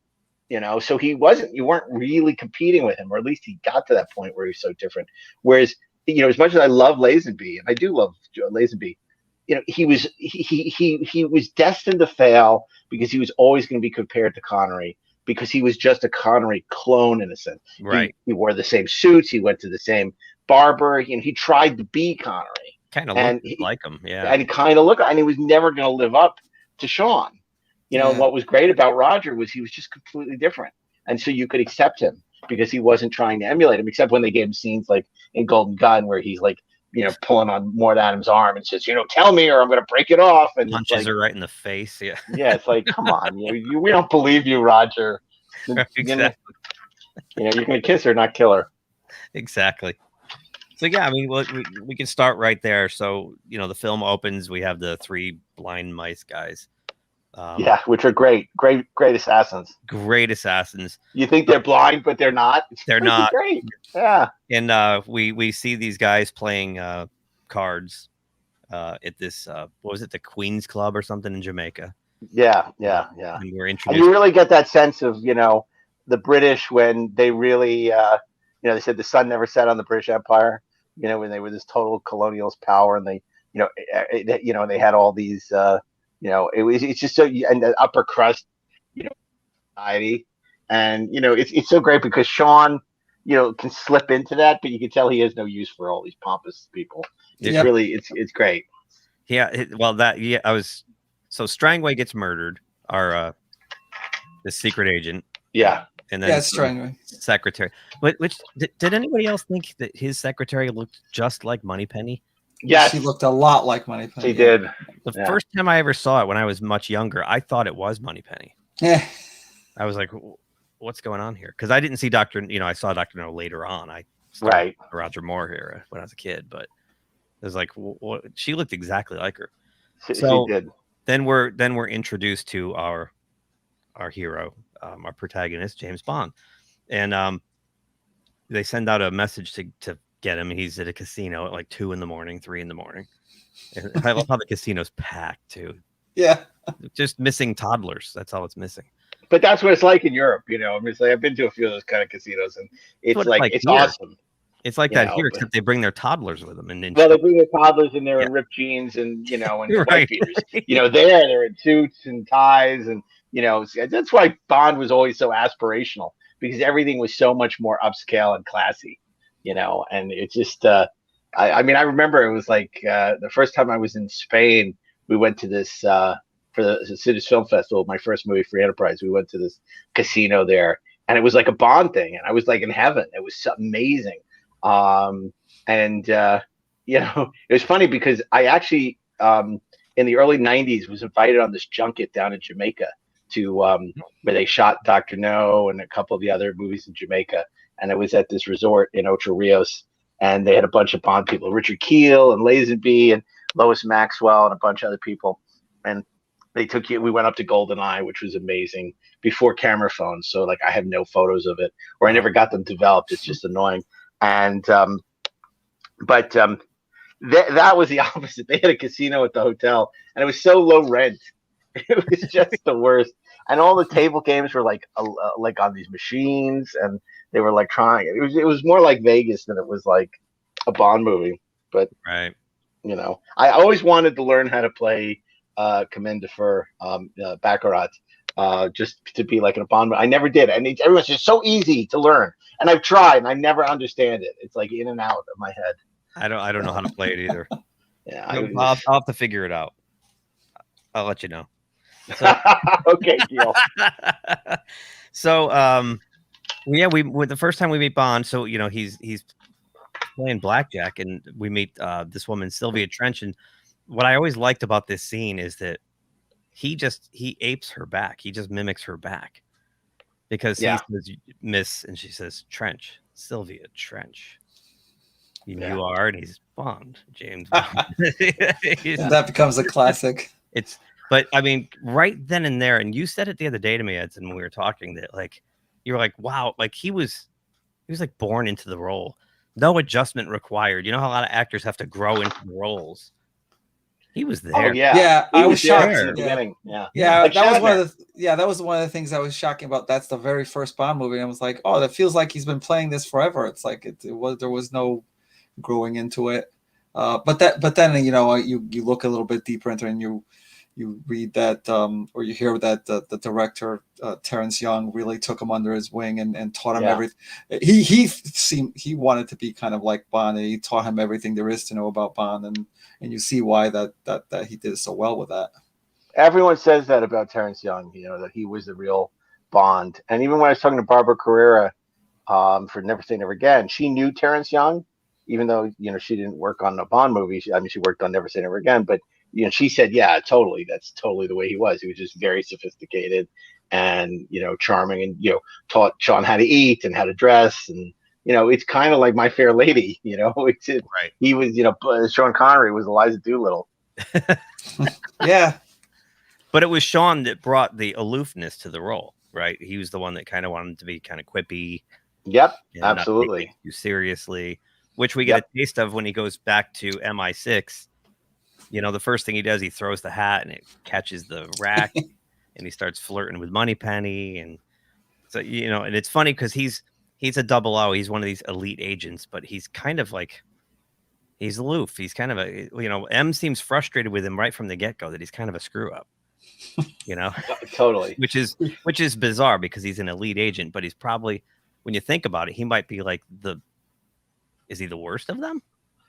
C: So you weren't really competing with him, or at least he got to that point where he's so different. Whereas, as much as I love Lazenby, and I do love Lazenby, he was destined to fail, because he was always going to be compared to Connery, because he was just a Connery clone in a sense.
B: Right.
C: He wore the same suits. He went to the same barber. He tried to be Connery.
B: Kind of looked like him, yeah.
C: And kind of and he was never going to live up to Sean. And what was great about Roger was he was just completely different, and so you could accept him because he wasn't trying to emulate him. Except when they gave him scenes like in Golden Gun, where he's like, pulling on Mort Adams' arm and says, tell me or I'm going to break it off. And
B: punches her right in the face. Yeah.
C: Yeah, it's like, come on, we don't believe you, Roger.
B: Exactly.
C: You're going to kiss her, not kill her.
B: Exactly. So yeah, I mean, we can start right there. So the film opens. We have the 3 blind mice guys.
C: Which are great assassins.
B: Great assassins.
C: You think they're blind, but they're not.
B: They're not.
C: Great. Yeah.
B: And we see these guys playing cards at this what was it, the Queen's Club or something in Jamaica.
C: Yeah.
B: And we're introduced.
C: And you really get that sense of the British, when they really they said the sun never set on the British Empire. When they were this total colonialist power, and they they had all these it's just so, and the upper crust society, and it's so great because Sean can slip into that, but you can tell he has no use for all these pompous people. It's really it's great. So
B: Strangway gets murdered, our the secret agent.
C: Yeah.
B: And then
D: Strangway
B: secretary. Which did anybody else think that his secretary looked just like Moneypenny?
D: Yes, she looked a lot like Moneypenny.
C: She did.
B: The first time I ever saw it, when I was much younger, I thought it was Moneypenny.
D: Yeah.
B: I was like, what's going on here? Because I didn't see I saw Dr. No later on. I Roger Moore here when I was a kid, but it was like, she looked exactly like her.
C: She did.
B: Then we're introduced to our hero, our protagonist, James Bond, and they send out a message to get him. He's at a casino at like 2 a.m, 3 a.m. And I love how the casino's packed too.
D: Yeah,
B: just missing toddlers. That's all it's missing.
C: But that's what it's like in Europe. I mean, it's like, I've been to a few of those kind of casinos, and it's it's awesome.
B: It's like that here, except they bring their toddlers with them.
C: They bring their toddlers, and they're in ripped jeans and and white beaters. They're in suits and ties, and that's why Bond was always so aspirational, because everything was so much more upscale and classy. And it's just I mean, I remember it was like the first time I was in Spain, we went to this for the Cities Film Festival, my first movie, Free Enterprise. We went to this casino there, and it was like a Bond thing, and I was like in heaven. It was so amazing. It was funny because I actually in the early 90s was invited on this junket down in Jamaica to where they shot Dr. No and a couple of the other movies in Jamaica. And it was at this resort in Ocho Rios, and they had a bunch of Bond people, Richard Keel and Lazenby and Lois Maxwell and a bunch of other people. And we went up to GoldenEye, which was amazing, before camera phones. So like I have no photos of it, or I never got them developed. It's just annoying. And that was the opposite. They had a casino at the hotel, and it was so low rent. It was just the worst. And all the table games were like on these machines, and they were like trying. It was more like Vegas than it was like a Bond movie. But
B: Right.
C: I always wanted to learn how to play Command Defer, Baccarat, just to be like in a Bond movie. I never did, and everyone's just so easy to learn. And I've tried, and I never understand it. It's like in and out of my head.
B: I don't know how to play it either.
C: Yeah,
B: I'll have to figure it out. I'll let you know. So,
C: okay, deal.
B: So, we the first time we meet Bond, so he's playing blackjack, and we meet this woman Sylvia Trench, and what I always liked about this scene is that he apes her back. He just mimics her back because he says Miss, and she says Trench, Sylvia Trench. You are, and he's Bond, James Bond.
D: And that becomes a classic.
B: But I mean, right then and there, and you said it the other day to me, Edson, when we were talking, that like you were like, wow, like he was like born into the role, no adjustment required. You know how a lot of actors have to grow into the roles. He was there.
C: Oh yeah,
D: yeah. I was shocked
C: in the beginning.
D: Yeah,
C: Like
D: that was one of the things that was shocking about. That's the very first Bond movie. And I was like, oh, that feels like he's been playing this forever. It's like there was no growing into it. But then you look a little bit deeper into it, and you read that or you hear that the director Terrence Young really took him under his wing and taught him everything. He wanted to be kind of like Bond, and he taught him everything there is to know about Bond, and you see why that he did so well with that.
C: Everyone says that about Terrence Young, that he was the real Bond. And even when I was talking to Barbara Carrera for Never Say Never Again, she knew Terrence Young, even though she didn't work on a Bond movie. She worked on Never Say Never Again, but she said, yeah, totally. That's totally the way he was. He was just very sophisticated and, charming, and, taught Sean how to eat and how to dress. And, it's kind of like My Fair Lady,
B: Right.
C: He was, Sean Connery was Eliza Doolittle.
D: Yeah.
B: But it was Sean that brought the aloofness to the role, right? He was the one that kind of wanted to be kind of quippy.
C: Yep, absolutely.
B: Not take it too seriously, which we get a taste of when he goes back to MI6. The first thing he does, he throws the hat and it catches the rack, and he starts flirting with Moneypenny. And so, and it's funny because he's a 00. He's one of these elite agents, but he's kind of like, he's aloof. He's kind of M seems frustrated with him right from the get-go that he's kind of a screw up,
C: Totally.
B: which is bizarre because he's an elite agent, but he's probably, when you think about it, he might be like is he the worst of them?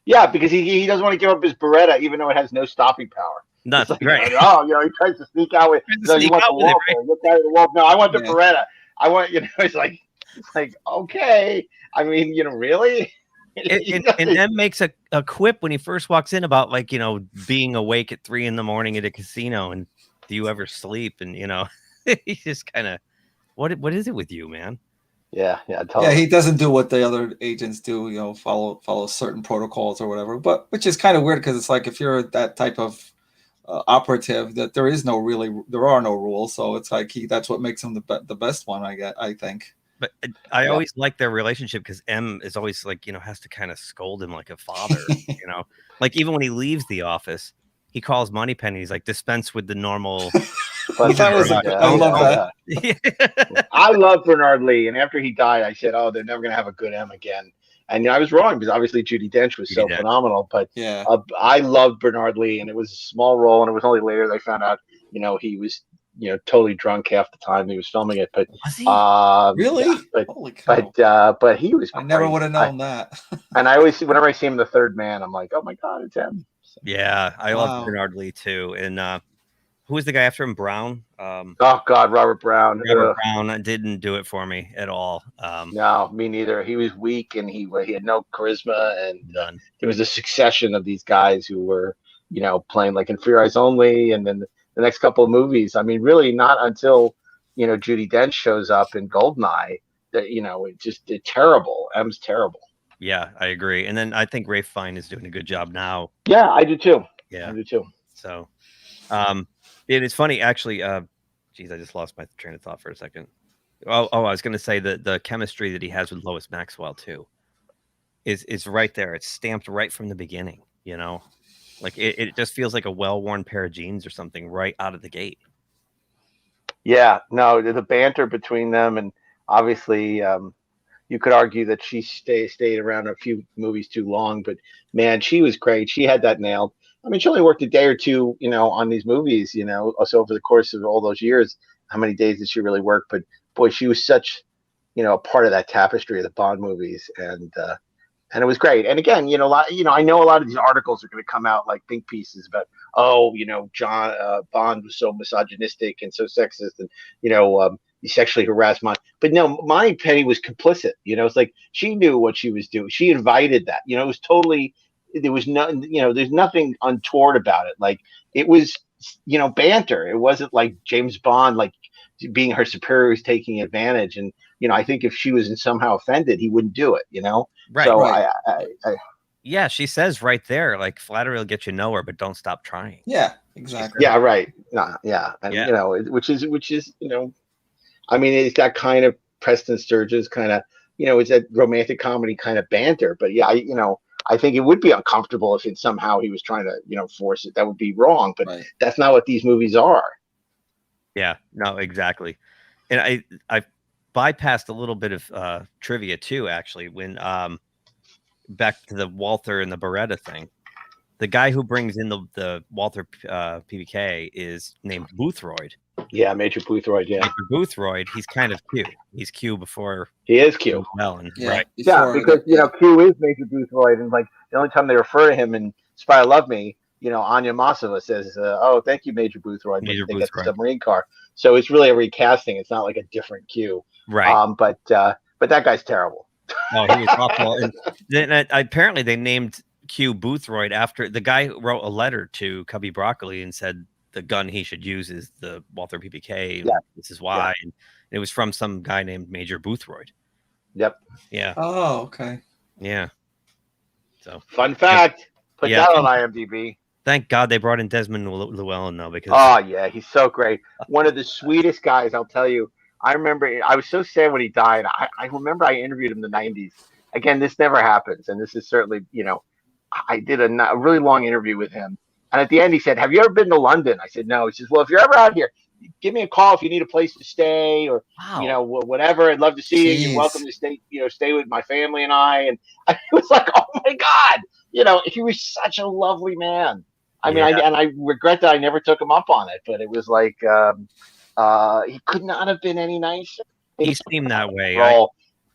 C: Yeah, because he doesn't want to give up his Beretta, even though it has no stopping power.
B: Nothing,
C: like,
B: right?
C: He tries to sneak out with. You want the wall? Look out of the wall. No, I want the Beretta. I want. It's like okay. I mean, really.
B: And M makes a quip when he first walks in about being awake at 3 a.m. at a casino, and do you ever sleep? And he's just kind of, what is it with you, man?
C: Yeah, totally.
D: Yeah, he doesn't do what the other agents do, follow certain protocols or whatever. But which is kind of weird because it's like if you're that type of operative, that there are no rules. So it's like that's what makes him the best one, I think.
B: But I always like their relationship because M is always like has to kind of scold him like a father. Like even when he leaves the office, he calls Moneypenny. He's like, dispense with the normal.
C: I love that. I love Bernard Lee, and after he died, I said, "Oh, they're never going to have a good M again." And I was wrong because obviously Judi Dench was phenomenal. But I loved Bernard Lee, and it was a small role, and it was only later they found out, he was, totally drunk half the time he was filming it. But
B: was he?
D: Really?
C: Yeah,
D: Holy cow.
C: But he was.
D: I never would have known that.
C: And I always, whenever I see him in The Third Man, I'm like, oh my god, it's him. So,
B: yeah, I love Bernard Lee too, and. Who was the guy after him? Brown.
C: Oh God, Robert Brown.
B: Robert Brown didn't do it for me at all.
C: No, me neither. He was weak, and he had no charisma, and there was a succession of these guys who were, playing like in Fear Eyes Only, and then the next couple of movies. I mean, really, not until Judi Dench shows up in Goldeneye that it's terrible. M's terrible.
B: Yeah, I agree. And then I think Ralph Fiennes is doing a good job now.
C: Yeah, I do too.
B: Yeah,
C: I do too.
B: So, it's funny, actually. I just lost my train of thought for a second. Oh, I was going to say the chemistry that he has with Lois Maxwell too is right there. It's stamped right from the beginning. Like it just feels like a well-worn pair of jeans or something right out of the gate.
C: Yeah, no, the banter between them, and obviously, you could argue that she stayed around a few movies too long, but man, she was great. She had that nailed. I mean, she only worked a day or two, on these movies, also over the course of all those years. How many days did she really work? But boy, she was such, a part of that tapestry of the Bond movies, and it was great. And again, I know a lot of these articles are going to come out like think pieces about, oh, John Bond was so misogynistic and so sexist, and he sexually harassed Mon. But no, Moneypenny was complicit. It's like she knew what she was doing. She invited that. It was totally. There was nothing. There's nothing untoward about it. Like it was, banter. It wasn't like James Bond, like being her superior, was taking advantage. And I think if she was somehow offended, he wouldn't do it.
B: Right.
C: So
D: Right.
B: Yeah, she says right there, like flattery will get you nowhere, but don't stop trying.
D: Yeah, exactly.
C: Yeah, right. Yeah, and
B: Yeah.
C: which is I mean, it's that kind of Preston Sturges kind of, it's that romantic comedy kind of banter. But yeah, I think it would be uncomfortable if it somehow he was trying to, force it. That would be wrong. But
D: Right.
C: that's not what these movies are.
B: Yeah, no, exactly. And I bypassed a little bit of trivia too, actually, when back to the Walther and the Beretta thing. The guy who brings in the Walther PBK is named Boothroyd.
C: Yeah, Major Boothroyd. Yeah,
B: Major Boothroyd, he's kind of Q. He's Q before
C: he is Q.
B: Mellon,
D: Yeah,
B: right?
C: Yeah,
D: before
C: because
D: the-
C: Q is Major Boothroyd, and like the only time they refer to him in Spy Love Me, Anya Masova says, "Oh, thank you, Major Boothroyd."
B: Major
C: They get the
B: Boothroyd.
C: submarine car, so it's really a recasting. It's not like a different Q.
B: Right.
C: But that guy's terrible.
B: No, he was awful. And then apparently they named Q Boothroyd after the guy who wrote a letter to Cubby Broccoli and said the gun he should use is the Walther PPK.
C: Yeah.
B: This is why. And it was from some guy named Major Boothroyd.
C: Yep.
B: Yeah.
D: Oh, okay.
B: Yeah. So
C: Fun fact. Put
B: Yeah.
C: that on IMDb.
B: thank God they brought in Desmond Llewellyn though, because
C: Oh yeah, he's so great. One of the sweetest guys, I'll tell you. I remember I was so sad when he died. I remember I interviewed him in the 90s. Again, this never happens, and this is certainly, I did a really long interview with him. And at the end, he said, "Have you ever been to London?" I said, "No." He says, "Well, if you're ever out here, give me a call if you need a place to stay or,
B: wow.
C: whatever. I'd love to see you.
D: Jeez.
C: You're welcome to stay with my family and I." And I was like, "Oh my God." He was such a lovely man. I mean,
B: Yeah.
C: I regret that I never took him up on it, but it was like, he could not have been any nicer.
B: He seemed that way.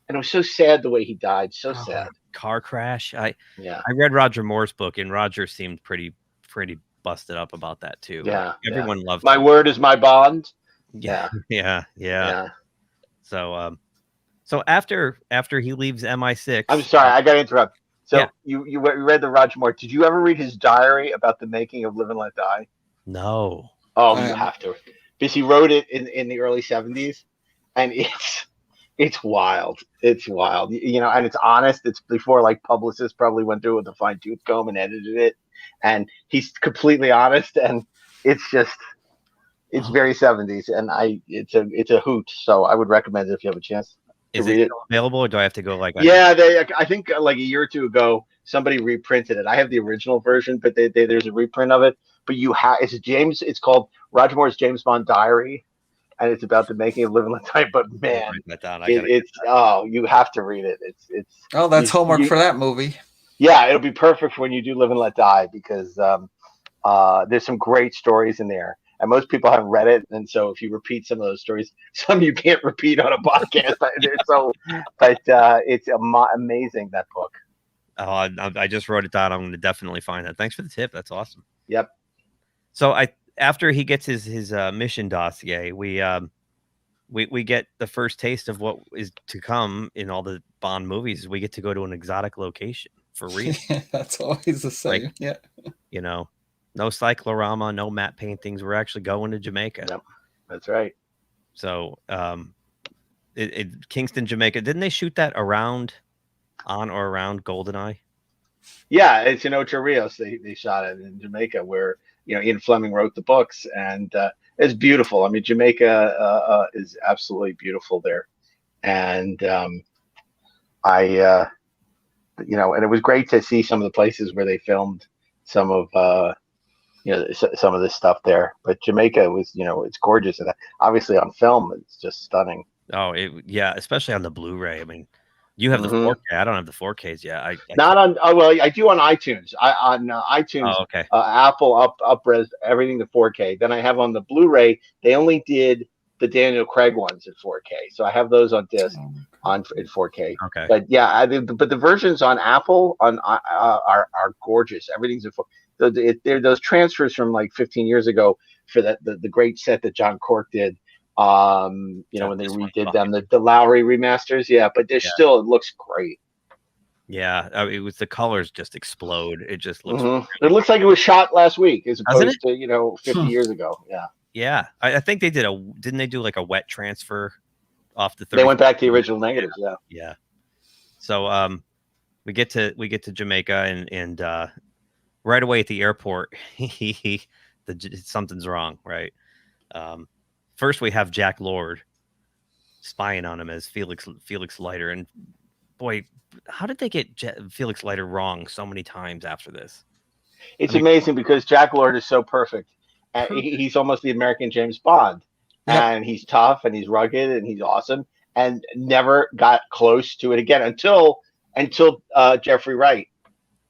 C: And it was so sad the way he died. So sad.
B: Car crash.
C: Yeah.
B: I read Roger Moore's book, and Roger seemed pretty busted up he loved too.
C: Yeah.
B: Everyone loved
C: My
B: him.
C: word is my bond.
B: Yeah. So so after he leaves MI6,
C: I'm sorry, I got to interrupt. So
B: Yeah.
C: you read the Roger Moore. Did you ever read his diary about the making of Live and Let Die?
B: No.
C: Oh, you have to, because he wrote it in the early 70s, and it's wild. It's wild, and it's honest. It's before like publicists probably went through it with a fine tooth comb and edited it, and he's completely honest, and it's very 70s, and it's a hoot. So I would recommend it if you have a chance.
B: Is
C: read
B: it
C: it.
B: available, or do I have to go like?
C: Yeah, I think like a year or two ago, somebody reprinted it. I have the original version, but there's a reprint of it. But it's called Roger Moore's James Bond Diary, and it's about the making of Live and Let Die. But man, you have to read it. It's
D: that's homework for that movie.
C: Yeah, it'll be perfect when you do Live and Let Die, because there's some great stories in there. And most people haven't read it, and so if you repeat some of those stories, some you can't repeat on a podcast. It's amazing, that book.
B: Oh, I just wrote it down. I'm going to definitely find that. Thanks for the tip. That's awesome.
C: Yep.
B: So after he gets his mission dossier, we get the first taste of what is to come in all the Bond movies. We get to go to an exotic location for real.
D: That's always the same. Yeah.
B: No cyclorama, no matte paintings. We're actually going to Jamaica.
C: Yep, that's right.
B: So, Kingston, Jamaica. Didn't they shoot that on or around GoldenEye?
C: Yeah, it's in Ocho Rios. They shot it in Jamaica, where Ian Fleming wrote the books, and it's beautiful. I mean, Jamaica is absolutely beautiful there, and and it was great to see some of the places where they filmed some of some of this stuff there. But Jamaica was, it's gorgeous, and obviously on film, it's just stunning.
B: Oh, yeah, especially on the Blu-ray. I mean, you have the 4K. I don't have the 4Ks yet. I
C: Not on. Oh well, I do on iTunes. On iTunes,
B: Oh, okay.
C: Apple upres everything to 4K. Then I have on the Blu-ray. They only did the Daniel Craig ones in 4K, so I have those on disc in 4K.
B: Okay.
C: But yeah, but the versions on Apple are gorgeous. Everything's in 4K. They're those transfers from like 15 years ago for the great set that John Cork did. When they redid them, the Lowry remasters. Yeah, but they're still, it looks great.
B: Yeah, it was, the colors just explode. It just looks.
C: It looks like it was shot last week, as opposed to 50 years ago. Yeah.
B: Yeah, I think they didn't they do like a wet transfer off the 30?
C: They went back to the original negatives. Yeah.
B: Yeah. So we get to Jamaica and right away at the airport, something's wrong, right? First we have Jack Lord spying on him as Felix Leiter, and boy, how did they get Felix Leiter wrong so many times after this?
C: It's amazing because Jack Lord is so perfect. And he's almost the American James Bond, and he's tough and he's rugged and he's awesome, and never got close to it again until Jeffrey Wright,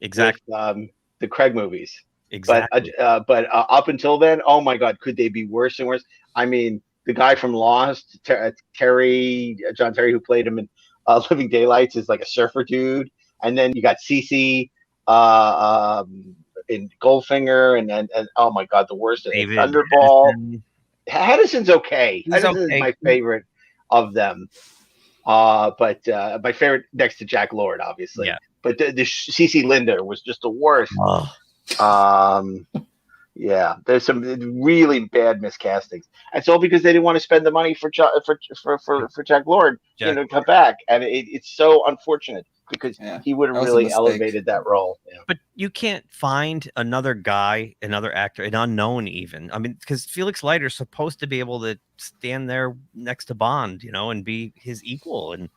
B: exactly,
C: with, the Craig movies.
B: Exactly.
C: But up until then, oh my God, could they be worse and worse? I mean, the guy from Lost, John Terry, who played him in Living Daylights, is like a surfer dude, and then you got Cece in Goldfinger, and oh my God, the worst. Thunderball. Hedison's okay. Hedison is my favorite of them. But my favorite next to Jack Lord, obviously.
B: Yeah.
C: But the CeCe Linder was just the worst. Yeah, there's some really bad miscastings. It's all because they didn't want to spend the money for Jack Lord to come back, and it's so unfortunate because he would have really elevated that role. Yeah.
B: But you can't find another guy, another actor, an unknown even. I mean, because Felix Leiter is supposed to be able to stand there next to Bond, and be his equal. And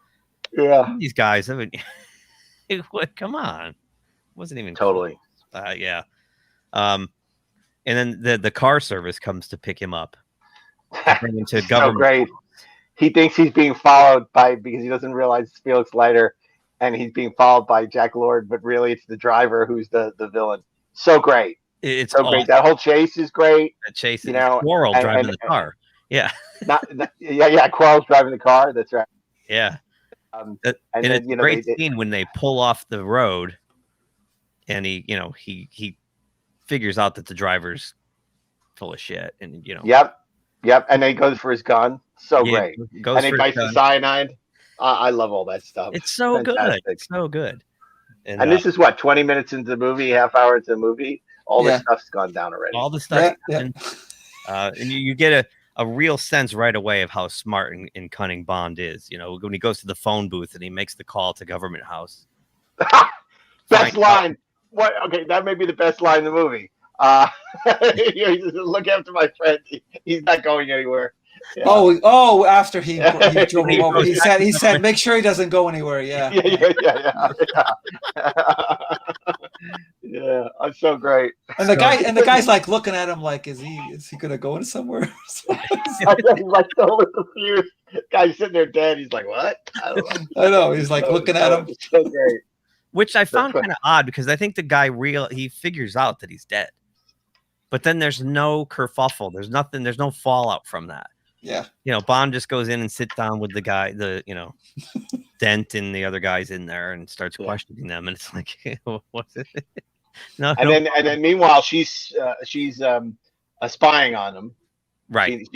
B: these guys, I mean, come on, it wasn't even
C: totally.
B: Yeah. And then the car service comes to pick him up. Bring him to government.
C: So great. He thinks he's being followed because he doesn't realize it's Felix Leiter, and he's being followed by Jack Lord, but really it's the driver who's the villain. So great.
B: It's
C: so great. That whole chase is great.
B: That chase, Quarrel driving the car. Yeah.
C: Quarrel's driving the car. That's right.
B: Yeah. And it's a great scene when they pull off the road, and he figures out that the driver's full of shit, and
C: Yep. And then he goes for his gun. So great. And he bites the cyanide. I love all that stuff.
B: It's so good. It's so good.
C: And this is what, 20 minutes into the movie, half hour into the movie. All this stuff's gone down already.
B: All the stuff. Yeah. And you get a real sense right away of how smart and cunning Bond is. When he goes to the phone booth and he makes the call to Government House.
C: Best line. What? Okay, that may be the best line in the movie. Look after my friend. He's not going anywhere. Yeah.
D: After he drove him over, he said, make sure he doesn't go anywhere. Yeah.
C: Yeah, that's so great.
D: And the guy's like looking at him like, is he gonna go in somewhere?
C: He's like so confused. Guy's sitting there dead. He's like, what?
D: I know. He's like looking at him.
C: So great.
B: Which I found kind of odd because I think the guy he figures out that he's dead, but then there's no kerfuffle. There's nothing. There's no fallout from that.
D: Yeah.
B: Bond just goes in and sits down with the guy, Dent and the other guys in there, and starts questioning them. And it's like, what's it? No.
C: And then meanwhile, she's spying on him.
B: Right.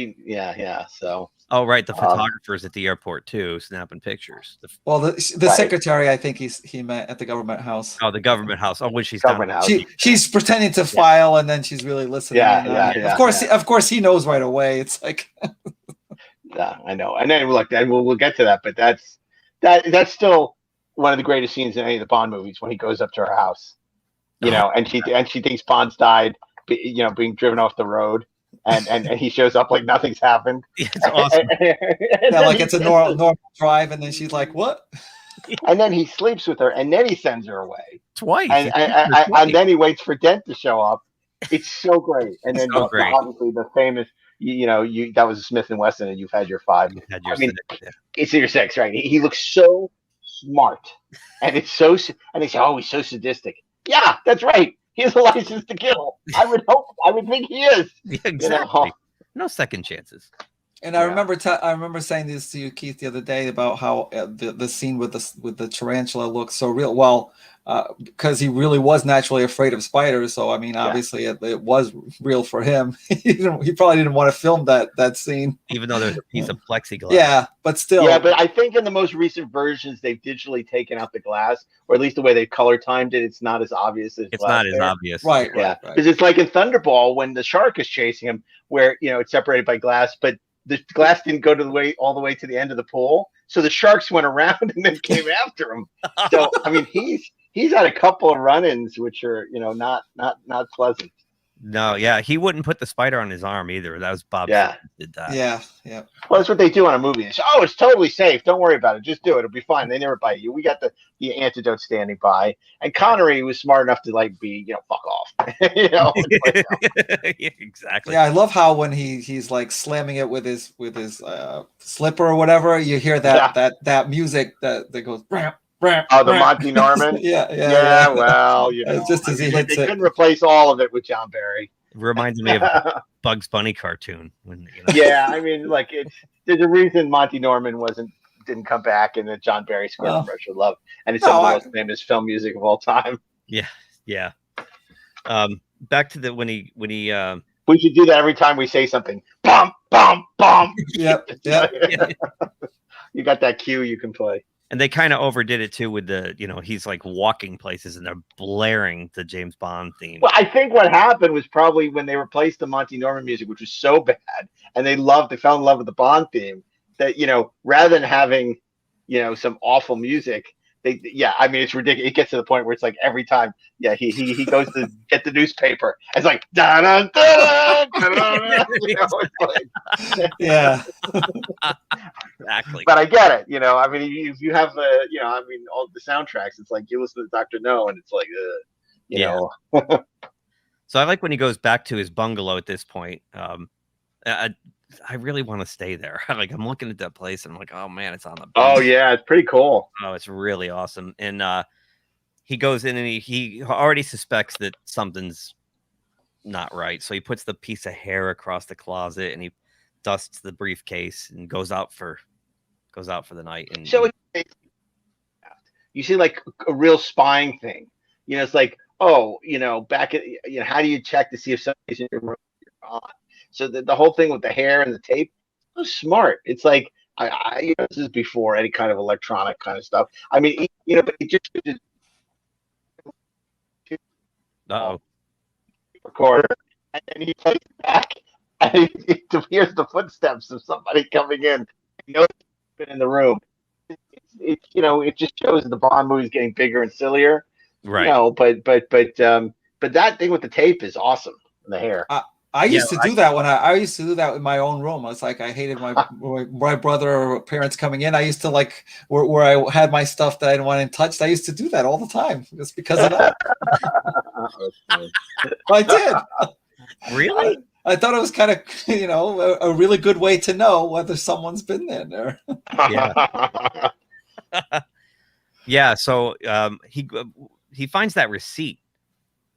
C: So.
B: Oh, right. The photographer's at the airport too, snapping pictures.
D: The secretary, I think he met at the Government House.
B: Oh, the Government House. Oh, when she's
C: Government House.
D: She's pretending to file, and then she's really listening. Of course, he knows right away. It's like.
C: Yeah, I know. And then we'll get to that, but that's still one of the greatest scenes in any of the Bond movies when he goes up to her house, and she thinks Bond's died, being driven off the road. And he shows up like nothing's happened.
B: It's awesome.
D: Like it's a normal drive, and then she's like, "What?"
C: And then he sleeps with her, and then he sends her away
B: twice.
C: And then he waits for Dent to show up, It's so great. And then
B: So great.
C: obviously the famous, that was a Smith and Wesson, and you've had your 5.
B: You had your
C: I mean,
B: 6, yeah.
C: it's your 6, right? He looks so smart, and it's so. And they say, "Oh, he's so sadistic." Yeah, that's right. He has a license to kill. I would hope. I would think he is.
B: Yeah, exactly. No second chances.
D: And I remember saying this to you, Keith, the other day about how the scene with the tarantula looks so real. Well, because he really was naturally afraid of spiders. So I mean, obviously it was real for him. He probably didn't want to film that scene,
B: even though there's a piece of plexiglass.
D: Yeah, but still.
C: Yeah, but I think in the most recent versions they've digitally taken out the glass, or at least the way they color timed it. It's not as obvious as
B: it's not as obvious,
D: right?
C: Yeah, because it's like in Thunderball when the shark is chasing him, where it's separated by glass, but the glass didn't go all the way to the end of the pool, so the sharks went around and then came after him. So I mean, he's had a couple of run-ins which are not pleasant.
B: No, yeah, he wouldn't put the spider on his arm either. That was Bob.
C: Yeah,
B: did that.
D: Yeah.
C: Well, that's what they do on a movie. They say, "Oh, it's totally safe. Don't worry about it. Just do it. It'll be fine. They never bite you. We got the antidote standing by." And Connery was smart enough to be, fuck off.
B: Yeah, exactly.
D: Yeah, I love how when he's like slamming it with his slipper or whatever, you hear that music that goes.
C: Oh, the Monty Norman.
D: Yeah.
C: Well,
D: just as he hits
C: they
D: it.
C: couldn't replace all of it with John Barry.
B: Reminds me of a Bugs Bunny cartoon.
C: Yeah, I mean, there's a reason Monty Norman didn't come back in the John Barry score of Rush of Love, and it's some of the most famous film music of all time.
B: Yeah. Back to when he.
C: We should do that every time we say something. Bum bum bum.
D: Yep.
C: You got that cue you can play.
B: And they kind of overdid it too with the, he's like walking places and they're blaring the James Bond theme.
C: Well, I think what happened was probably when they replaced the Monty Norman music, which was so bad, and they fell in love with the Bond theme, that, rather than having, some awful music, I mean, it's ridiculous. It gets to the point where it's like every time, he goes to get the newspaper. It's like, da da da da.
D: Yeah.
B: Exactly.
C: But I get it. I mean, if you have all the soundtracks, it's like you listen to Dr. No, and it's like, know.
B: So I like when he goes back to his bungalow at this point. I really want to stay there. I'm looking at that place and I'm like, oh man, it's on the beach.
C: Oh yeah, it's pretty cool.
B: Oh, it's really awesome. And he goes in and he already suspects that something's not right. So he puts the piece of hair across the closet and he dusts the briefcase and goes out for the night. And
C: so you see like a real spying thing. It's like, back at how do you check to see if somebody's in your room? So the whole thing with the hair and the tape was smart. It's like this is before any kind of electronic kind of stuff. I mean, but it just recorder, and then he takes it back, and he hears the footsteps of somebody coming in. He knows he's been in the room. It just shows the Bond movies getting bigger and sillier,
B: right?
C: But that thing with the tape is awesome. And the hair.
D: I used to do that when I used to do that in my own room. I was like, I hated my brother or parents coming in. I used to where I had my stuff that I didn't want touched. I used to do that all the time just because of that. I did.
B: Really?
D: I thought it was kind of, a really good way to know whether someone's been there.
B: Yeah. Yeah. So he finds that receipt.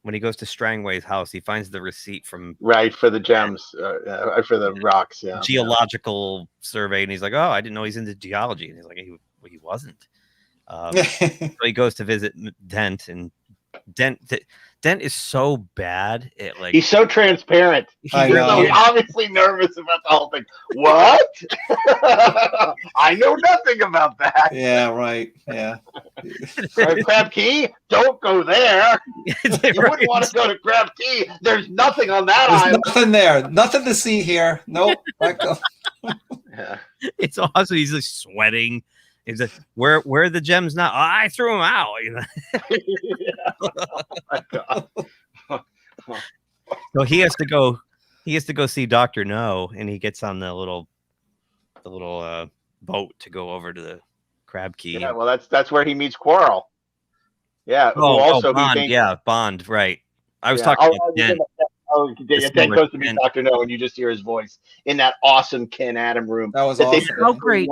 B: When he goes to Strangway's house, he finds the receipt from
C: for the gems, for the rocks,
B: geological survey, and he's like, "Oh, I didn't know he's into geology." And he's like, "He wasn't." So he goes to visit Dent, and Dent is so bad at
C: he's so transparent. He's obviously nervous about the whole thing. What? I know nothing about that.
D: Yeah, right. Yeah.
C: Crab Key? Don't go there. You wouldn't want to go to Crab Key. There's nothing on that island.
D: Nothing there. Nothing to see here. Nope.
C: Yeah.
B: It's awesome. He's like sweating. He's like, where are the gems now? Oh, I threw them out.
C: Oh my God.
B: So he has to go see Dr. No, and he gets on the little boat to go over to the Crab Key.
C: Yeah, well that's where he meets Quarrel. Yeah.
B: Bond. Yeah, Bond, right. I was talking about Dent.
C: Oh, then goes to meet Dr. No, and you just hear his voice in that awesome Ken Adam room.
D: That was awesome.
B: How great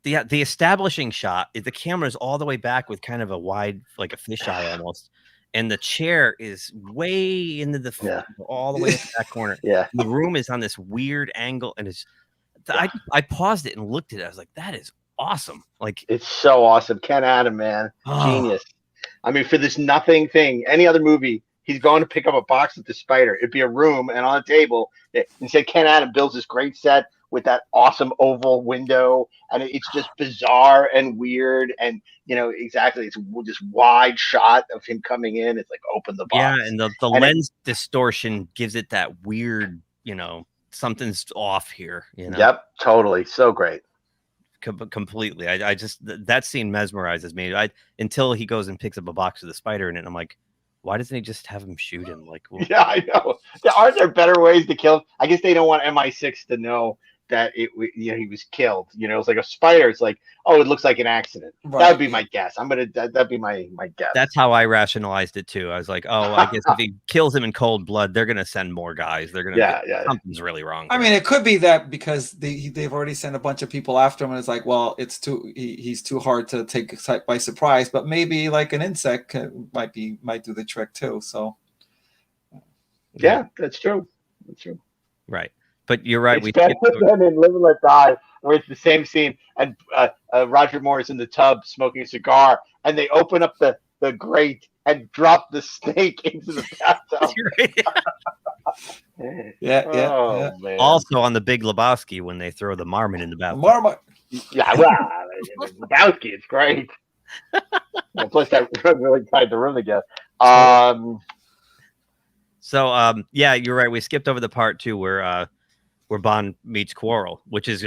B: the establishing shot is the camera's all the way back with kind of a wide, like a fisheye almost, and the chair is way into the all the way in the back corner.
C: Yeah,
B: the room is on this weird angle, and it's. I paused it and looked at it. I was like, "That is awesome!" Like
C: it's so awesome. Ken Adam, man, genius. I mean, for this nothing thing, any other movie, he's going to pick up a box with the spider. It'd be a room, and on a table, instead Ken Adam builds this great set with that awesome oval window, and it's just bizarre and weird, and exactly, it's this wide shot of him coming in. It's like open the box.
B: Yeah, and the lens distortion gives it that weird, something's off here.
C: Yep, totally, so great.
B: Completely. I just that scene mesmerizes me. Until he goes and picks up a box with the spider in it, and I'm like, why doesn't he just have him shoot him? Like,
C: yeah, I know. Aren't there better ways to kill him? I guess they don't want MI6 to know that he was killed. It's like a spider. It's like, oh, it looks like an accident. Right. That would be my guess. That'd be my guess.
B: That's how I rationalized it too. I was like, oh, I guess if he kills him in cold blood, they're gonna send more guys. They're gonna something's really wrong.
D: I mean, it could be that because they've already sent a bunch of people after him, and it's like, well, he's too hard to take by surprise. But maybe like an insect might do the trick too. So
C: yeah, that's true. That's true.
B: Right. But you're right.
C: It's better than in Live and Let Die, where it's the same scene, and Roger Moore is in the tub smoking a cigar, and they open up the grate and drop the snake into the bathtub.
D: Yeah.
C: Man.
B: Also on the Big Lebowski when they throw the marmot in the bathtub.
D: Marmot.
C: Yeah, well, Lebowski, it's great. Plus, that really tied the room together.
B: So, you're right. We skipped over the part too where Bond meets Quarrel, which is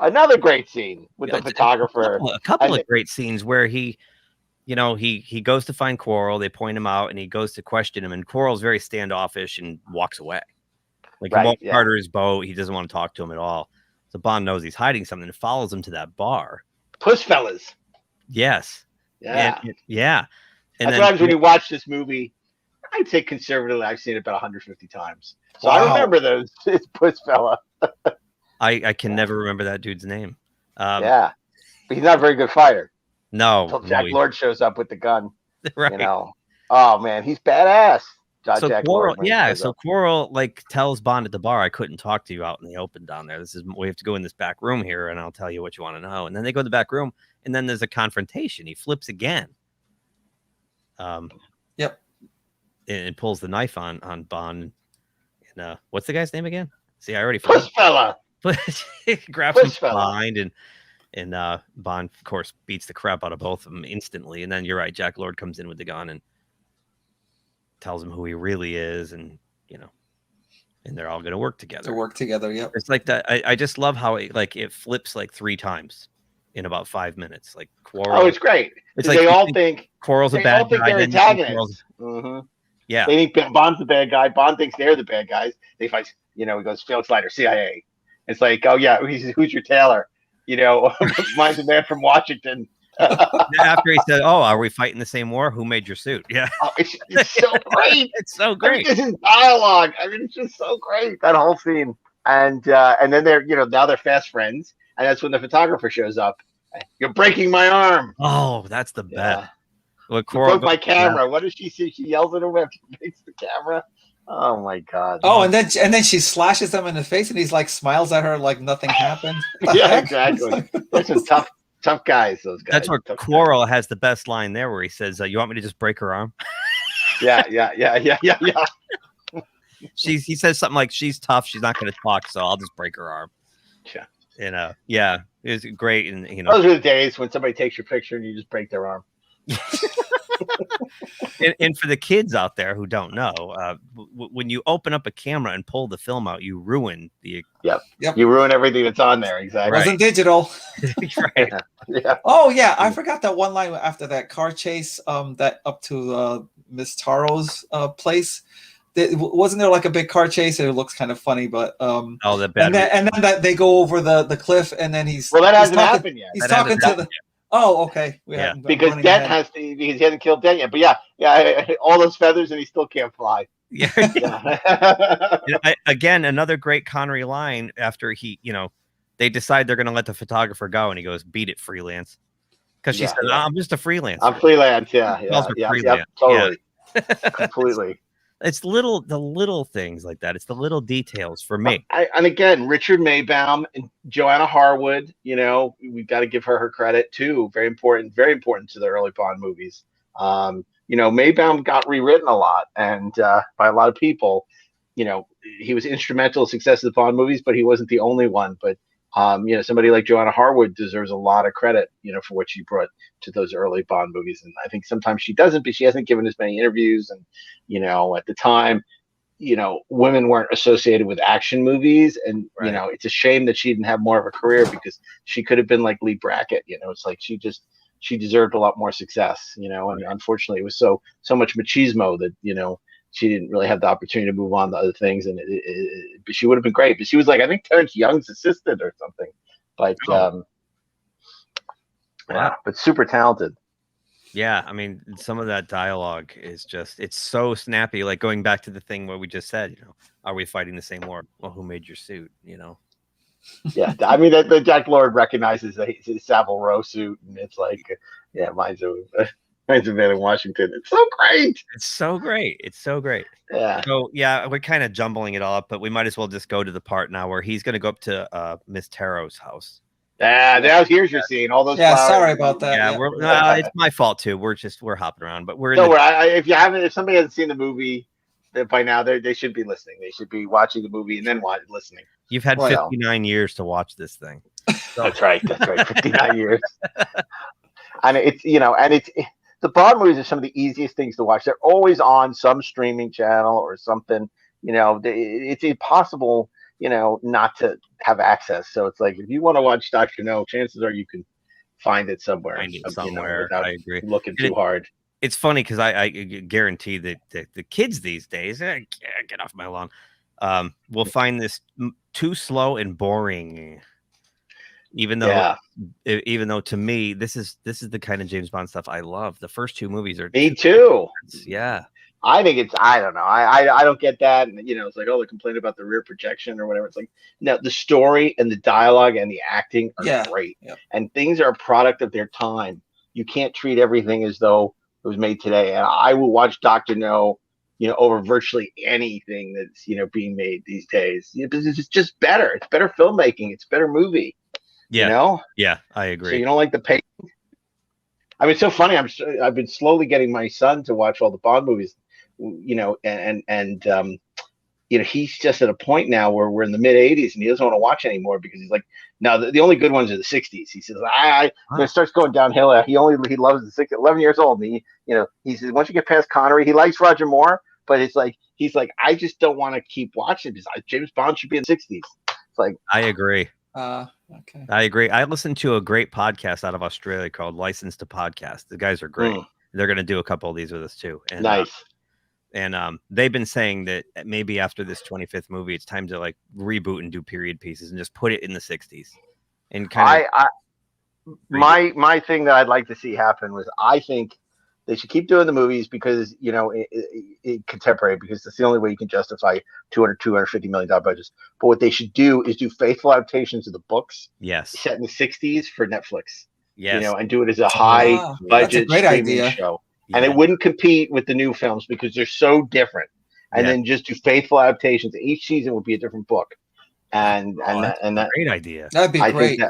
C: another great scene with the photographer.
B: A couple of great scenes where he goes to find Quarrel. They point him out, and he goes to question him. And Quarrel's very standoffish and walks away. Like he won't charter his boat. He doesn't want to talk to him at all. So Bond knows he's hiding something and follows him to that bar.
C: Puss Fellas.
B: Yes.
C: Yeah.
B: And
C: that's what happens when you watch this movie. I'd say conservatively, I've seen it about 150 times. So I remember those. It's Puss Fella.
B: I can never remember that dude's name.
C: But he's not a very good fighter.
B: No.
C: Until Jack Lord shows up with the gun.
B: Right.
C: Oh man, he's badass.
B: So Quarrel like tells Bond at the bar, I couldn't talk to you out in the open down there. We have to go in this back room here, and I'll tell you what you want to know. And then they go to the back room, and then there's a confrontation. He flips again.
D: Yep.
B: And pulls the knife on Bond. And what's the guy's name again? See, I already
C: Puss Fella.
B: He grabs him behind, and Bond, of course, beats the crap out of both of them instantly. And then you're right, Jack Lord comes in with the gun and tells him who he really is, and and they're all going to work together.
D: Yep.
B: It's like that. I just love how it flips like 3 times in about 5 minutes. Like Quarrel.
C: Oh, it's great.
B: It's like
C: they all think
B: Quarrel's a bad guy.
C: They're antagonists. Mm-hmm.
B: Yeah.
C: They think Bond's the bad guy. Bond thinks they're the bad guys. They fight, he goes, Felix Leiter, CIA. It's like, oh, yeah, who's your tailor? Mine's a man from Washington.
B: After he said, oh, are we fighting the same war? Who made your suit? Yeah.
C: Oh, it's so great.
B: It's so great.
C: This is dialogue. It's just so great, that whole scene. And then they're, now they're fast friends. And that's when the photographer shows up. You're breaking my arm.
B: Oh, that's the best.
C: You broke my camera. What does she see? She yells at him after she breaks the camera. Oh my God.
D: Oh, and then she slashes him in the face, and he's like smiles at her like nothing happened.
C: Yeah, exactly. Those are tough guys. Those guys.
B: That's where Quarrel has the best line there, where he says, "You want me to just break her arm?"
C: Yeah.
B: He says something like, "She's tough. She's not going to talk, so I'll just break her arm."
C: Yeah.
B: And it was great. And
C: those are the days when somebody takes your picture and you just break their arm.
B: and for the kids out there who don't know, when you open up a camera and pull the film out, you ruin the.
C: Yep. You ruin everything that's on there. Exactly.
D: It wasn't digital.
B: Right.
C: Yeah.
D: Oh yeah, I forgot that one line after that car chase. That up to Miss Taro's place. Wasn't there like a big car chase? It looks kind of funny, but
B: the bad.
D: And then that they go over the cliff, and then
C: that hasn't happened yet.
D: He's talking to the. Oh, okay.
B: Yeah.
D: I'm
C: because
D: running
C: Dent
D: ahead.
C: because he hasn't killed Dent yet. But yeah, all those feathers and he still can't fly.
B: Yeah.
C: Yeah.
B: Again, another great Connery line after he, they decide they're going to let the photographer go, and he goes, "Beat it, freelance," because she said, "I'm just a freelancer."
C: I'm freelance. Yeah,
B: Freelance.
C: totally, completely.
B: It's the little things like that. It's the little details for me.
C: And again, Richard Maybaum and Joanna Harwood, we've got to give her credit too. Very important to the early Bond movies. Maybaum got rewritten a lot and by a lot of people. He was instrumental in the success of the Bond movies, but he wasn't the only one. But somebody like Joanna Harwood deserves a lot of credit, for what she brought to those early Bond movies. And I think sometimes she doesn't, but she hasn't given as many interviews. And, at the time, women weren't associated with action movies. And,
B: Right.
C: It's a shame that she didn't have more of a career because she could have been like Lee Brackett. It's like she deserved a lot more success, and unfortunately it was so much machismo that, she didn't really have the opportunity to move on to other things, and but she would have been great. But she was like, I think Terrence Young's assistant or something. But but super talented.
B: Yeah, I mean, some of that dialogue is it's so snappy. Like going back to the thing where we just said, are we fighting the same war? Well, who made your suit?
C: Yeah, I mean, the Jack Lord recognizes it's a Savile Row suit, and it's like, mine's a man in Washington. It's so great.
B: It's so great. It's so great.
C: Yeah.
B: So we're kind of jumbling it all up, but we might as well just go to the part now where he's going to go up to Miss Taro's house.
C: Here's your scene. All those flowers.
D: Sorry about that.
B: Yeah, it's my fault too. We're hopping around, but we're.
C: Don't worry. If somebody hasn't seen the movie, by now they should be listening. They should be watching the movie and then listening.
B: You've had 59 years to watch this thing.
C: So. That's right. 59 years. And it's the Bond movies are some of the easiest things to watch. They're always on some streaming channel or something. It's impossible, not to have access. So it's like if you want to watch Dr. No, chances are you can find it somewhere.
B: I agree.
C: Looking too hard.
B: It's funny because I guarantee that the kids these days, get off my lawn, will find this too slow and boring. Even though to me this is the kind of James Bond stuff I love. The first two movies are
C: me too.
B: Yeah,
C: I think I don't know. I don't get that. And it's like, they complain about the rear projection or whatever. It's like, no, the story and the dialogue and the acting are great, and things are a product of their time. You can't treat everything as though it was made today. And I will watch Dr. No, over virtually anything that's being made these days. Because it's just better. It's better filmmaking. It's better movie.
B: Yeah. Yeah, I agree.
C: So you don't like the pace? I mean, it's so funny. I've been slowly getting my son to watch all the Bond movies, and he's just at a point now where we're in the mid 80s and he doesn't want to watch anymore because he's like, no, the only good ones are the 60s. He says, it starts going downhill. He loves the 60s, 11 years old. And he says, once you get past Connery, he likes Roger Moore, but it's like, he's like, I just don't want to keep watching because James Bond should be in the 60s. It's like,
B: I agree.
D: Okay.
B: I agree. I listened to a great podcast out of Australia called License to Podcast. The guys are great. They're going to do a couple of these with us too. And,
C: nice.
B: And they've been saying that maybe after this 25th movie, it's time to like reboot and do period pieces and just put it in the 60s. And kind of
C: my thing that I'd like to see happen was I think they should keep doing the movies because contemporary, because that's the only way you can justify $250 million budgets. But what they should do is do faithful adaptations of the books.
B: Yes.
C: Set in the 60s for Netflix.
B: Yes.
C: And do it as a high budget streaming show. Yeah. And it wouldn't compete with the new films because they're so different. And then just do faithful adaptations. Each season would be a different book. And that's
B: a great idea.
D: That'd be great.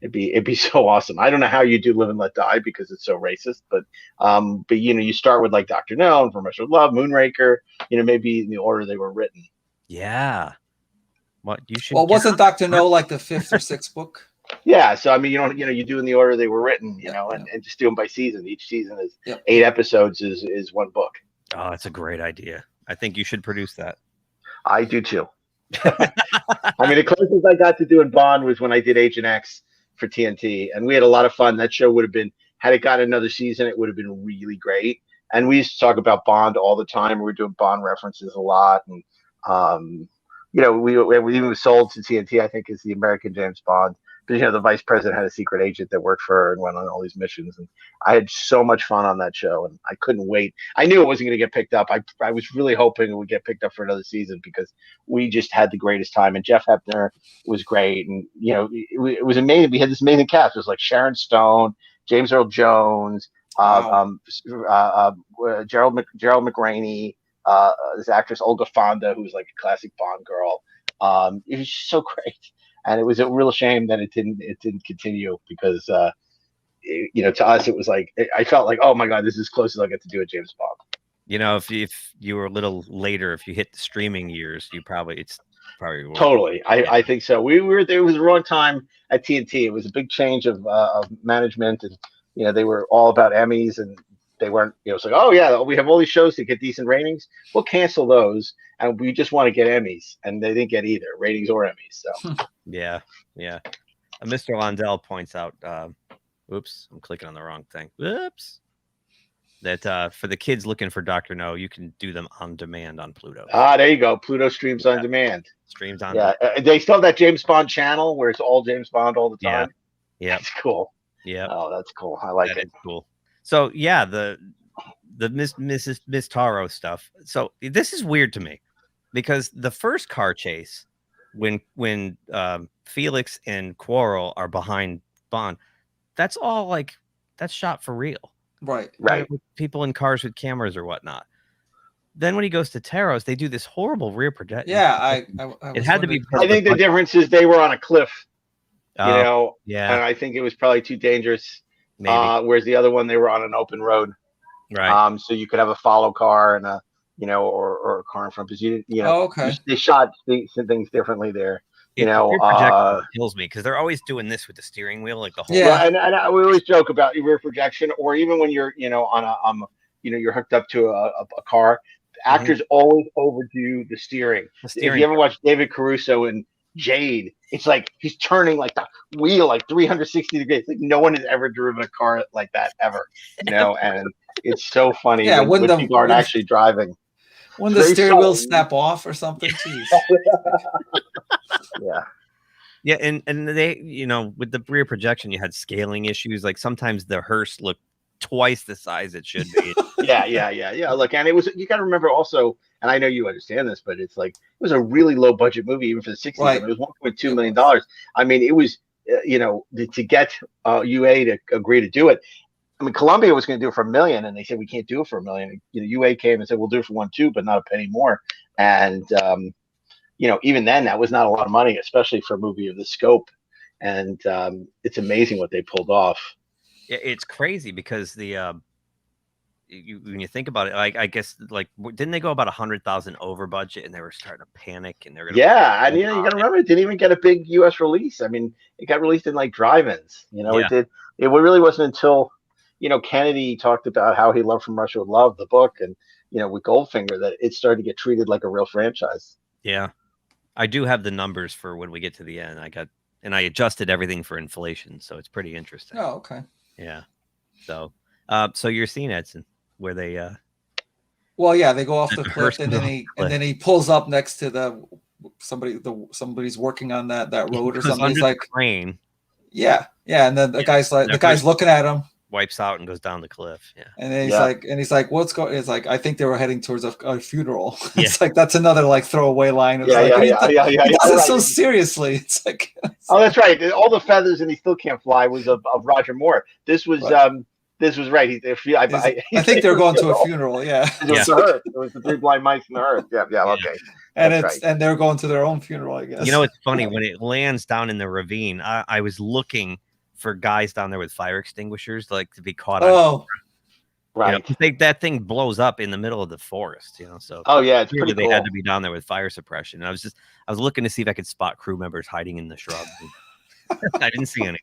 C: It'd be so awesome. I don't know how you do Live and Let Die because it's so racist, but you start with like Dr. No and From Russia with Love, Moonraker, maybe in the order they were written.
B: Yeah. What you should.
D: Well, wasn't Dr. No like the 5th or 6th book?
C: Yeah. So I mean, you do in the order they were written, and just do them by season. Each season is 8 episodes is one book.
B: Oh, that's a great idea. I think you should produce that.
C: I do too. I mean, the closest I got to doing Bond was when I did Agent X for TNT, and we had a lot of fun. That show would have been, had it got another season, it would have been really great. And we used to talk about Bond all the time. We were doing Bond references a lot, and we even sold to TNT, I think, as the American James Bond, the vice president had a secret agent that worked for her and went on all these missions. And I had so much fun on that show, and I couldn't wait. I knew it wasn't going to get picked up. I was really hoping it would get picked up for another season because we just had the greatest time. And Jeff Hebner was great, and it was amazing. We had this amazing cast. It was like Sharon Stone, James Earl Jones,
D: Wow.
C: Gerald McRaney, this actress Olga Fonda, who was like a classic Bond girl. It was just so great. And it was a real shame that it didn't continue because, to us, it was like, I felt like, oh my God, this is as close as I get to do a James Bond.
B: If you were a little later, if you hit the streaming years, it's probably
C: totally. I think so. We were there. It was the wrong time at TNT. It was a big change of management, and they were all about Emmys, and they weren't. It's like, oh yeah, we have all these shows to get decent ratings. We'll cancel those, and we just want to get Emmys, and they didn't get either ratings or Emmys. So
B: yeah. Mr. Londell points out. Oops, I'm clicking on the wrong thing. Whoops. That for the kids looking for Dr. No, you can do them on demand on Pluto.
C: There you go. Pluto streams on demand.
B: Streams on.
C: Yeah, they still have that James Bond channel where it's all James Bond all the time.
B: Yeah,
C: that's cool.
B: Yeah.
C: Oh, that's cool. I like it.
B: Cool. So yeah, the Miss Taro stuff. So this is weird to me because the first car chase, when Felix and Quarrel are behind Bond, that's all like that's shot for real.
D: Right.
B: With people in cars with cameras or whatnot. Then when he goes to Taros, they do this horrible rear projection.
D: Yeah,
B: it had to be.
C: I think the difference is they were on a cliff.
B: Yeah.
C: And I think it was probably too dangerous.
B: Maybe.
C: Whereas the other one, they were on an open road.
B: Right.
C: So you could have a follow car and or a car in front because
D: okay.
C: They shot things differently there.
B: Projection kills me because they're always doing this with the steering wheel, like the whole.
C: Yeah, and we always joke about rear projection, or even when you're on a you're hooked up to a car. Actors always overdo the steering. If you ever watch David Caruso in Jade, it's like he's turning like the wheel like 360 degrees. Like no one has ever driven a car like that ever, and it's so funny when people aren't actually driving.
D: When the steering wheel snap off or something. Jeez.
C: Yeah,
B: and they with the rear projection, you had scaling issues. Like sometimes the hearse looked twice the size it should be.
C: Yeah. Look, and you got to remember also, and I know you understand this, but it's like it was a really low budget movie even for the 60s. Right. It was $1.2 million. I mean, it was to get UA to agree to do it. I mean, Columbia was going to do it for $1 million, and they said we can't do it for $1 million. UA came and said we'll do it for 1.2, but not a penny more. And even then, that was not a lot of money, especially for a movie of the scope. And it's amazing what they pulled off.
B: It's crazy because when you think about it, I guess didn't they go about 100,000 over budget, and they were starting to panic, and they're gonna
C: you got to remember it didn't even get a big U.S. release. I mean, it got released in like drive-ins. It did. It really wasn't until Kennedy talked about how he loved From Russia with Love, the book, and with Goldfinger, that it started to get treated like a real franchise.
B: Yeah, I do have the numbers for when we get to the end. I adjusted everything for inflation, so it's pretty interesting.
D: Oh, okay.
B: Yeah. So you're seeing Edson where they
D: well, yeah, they go off the cliff, and then he pulls up next to somebody's working on that road or something. He's like
B: crane.
D: Yeah, and then the guy's looking at him,
B: wipes out and goes down the cliff. Yeah.
D: And then he's like, what's going? It's like I think they were heading towards a funeral. Yeah. It's like that's another like throwaway line. He does it so seriously. It's like
C: oh, that's right. All the feathers and he still can't fly was of Roger Moore. This was right.
D: I think they're going to a funeral. Yeah.
C: It was the Hearth. It was the three blind mice in the Hearth. Yeah. Okay.
D: And they're going to their own funeral, I guess.
B: It's funny when it lands down in the ravine. I was looking for guys down there with fire extinguishers, like to be caught.
C: Oh, right.
B: That thing blows up in the middle of the forest. So
C: it's pretty
B: they
C: cool.
B: had to be down there with fire suppression. And I was looking to see if I could spot crew members hiding in the shrubs. I didn't see any.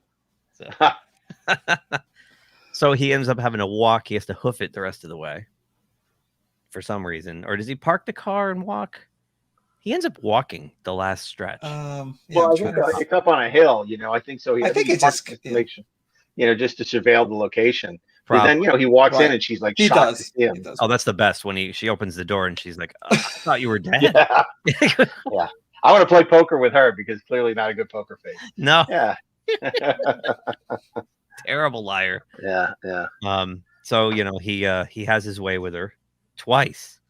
B: So he ends up having to walk. He has to hoof it the rest of the way for some reason. Or does he park the car and walk? He ends up walking the last stretch.
C: I think it's up on a hill. I think so.
D: I think it's just
C: just to surveil the location. But then he walks in and she's like,
D: he does.
B: Oh, that's the best when she opens the door and she's like, I thought you were dead.
C: Yeah. I want to play poker with her because clearly not a good poker face.
B: No.
C: Yeah.
B: Terrible liar.
C: Yeah.
B: So he has his way with her twice.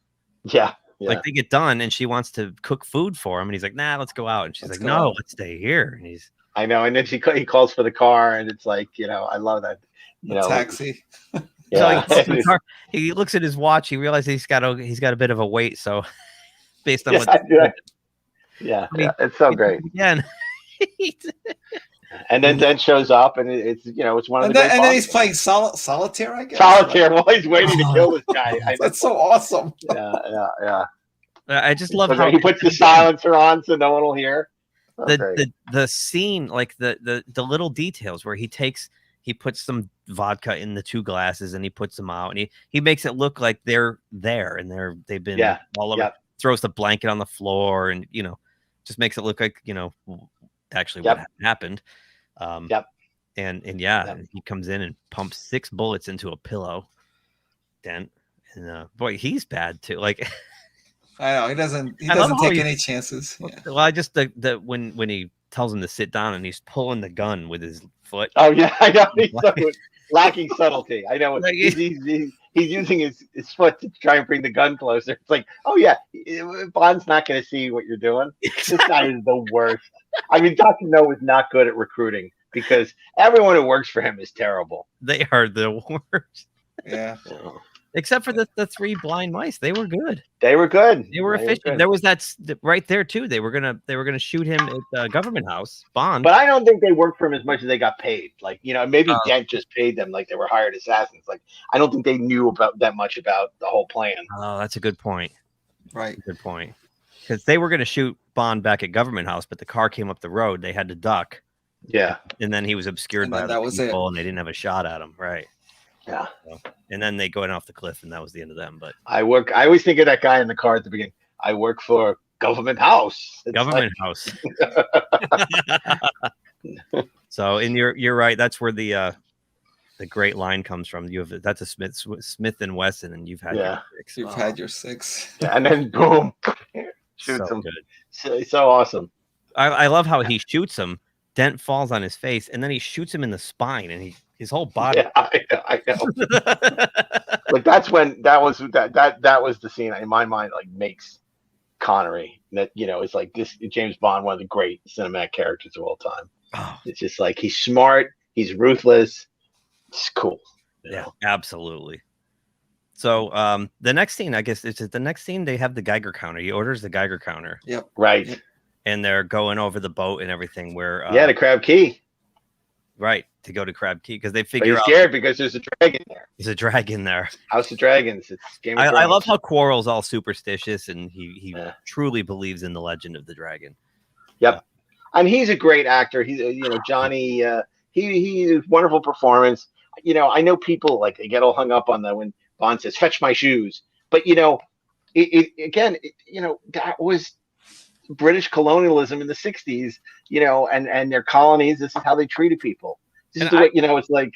C: Yeah.
B: Like they get done and she wants to cook food for him and he's like, nah, let's go out. And she's like, no, let's stay here. And he's
C: I know. And then he calls for the car and it's like, I love that.
D: Taxi.
C: Yeah.
B: So he looks at his watch. He realizes he's got a bit of a wait. So based on
C: yeah, it's so great.
B: Again.
C: And then shows up and it's one of
D: and
C: the
D: then, and then he's playing solitaire, I guess.
C: Solitaire while he's waiting to kill this guy.
D: That's so awesome.
C: Yeah.
B: I just love how
C: he puts the silencer on so no one will hear.
B: The scene, like the little details where he puts some vodka in the 2 glasses and he puts them out and he makes it look like they're there and they've been all over. Throws the blanket on the floor and just makes it look like actually what happened. And he comes in and pumps 6 bullets into a pillow. Dent and boy, he's bad too. Like
D: I know he doesn't take any chances. Yeah.
B: Well, I just when he tells him to sit down and he's pulling the gun with his foot.
C: Oh yeah, I know. He's lacking subtlety. I know. He's using his foot to try and bring the gun closer. It's like, oh yeah, Bond's not going to see what you're doing. This guy is the worst. I mean, Dr. No is not good at recruiting because everyone who works for him is terrible.
B: They are the worst.
D: Yeah.
B: Except for the 3 blind mice, they were good.
C: They were good.
B: They were efficient. There was that right there too. They were gonna shoot him at the government house, Bond.
C: But I don't think they worked for him as much as they got paid. Like maybe Dent just paid them like they were hired assassins. Like I don't think they knew that much about the whole plan.
B: Oh, that's a good point.
D: Right,
B: good point. Because they were gonna shoot Bond back at government house, but the car came up the road. They had to duck.
C: Yeah,
B: and then he was obscured by the people, and they didn't have a shot at him. Right.
C: Yeah.
B: And then they go off the cliff, and that was the end of them. But
C: I always think of that guy in the car at the beginning. I work for government house.
B: House. So, and you're right. That's where the great line comes from. That's a Smith and Wesson, and you've had your 6.
D: You've had your 6.
C: Yeah, and then boom, shoots him. Good. So awesome.
B: I love how he shoots him. Dent falls on his face, and then he shoots him in the spine, and his whole body.
C: Yeah, I know. Like that's when that was the scene in my mind like makes Connery that it's like this James Bond, one of the great cinematic characters of all time.
B: Oh.
C: It's just like he's smart, he's ruthless, it's cool.
B: Yeah, absolutely. So the next scene, I guess it's the next scene. They have the Geiger counter. He orders the Geiger counter.
D: Yep.
C: Right.
D: Yep.
B: And they're going over the boat and everything. Where
C: the Crab Key.
B: Right, to go to Crab Key because they figure
C: out. Scared because there's a dragon there.
B: There's a dragon there.
C: House of Dragons. It's Game of Thrones.
B: I love how Quarrel's all superstitious and he truly believes in the legend of the dragon.
C: Yep, and he's a great actor. He's Johnny. He's a wonderful performance. I know people like they get all hung up on that when Bond says "fetch my shoes," but that was British colonialism in the 60s, and their colonies. This is how they treated people. This is the way, it's like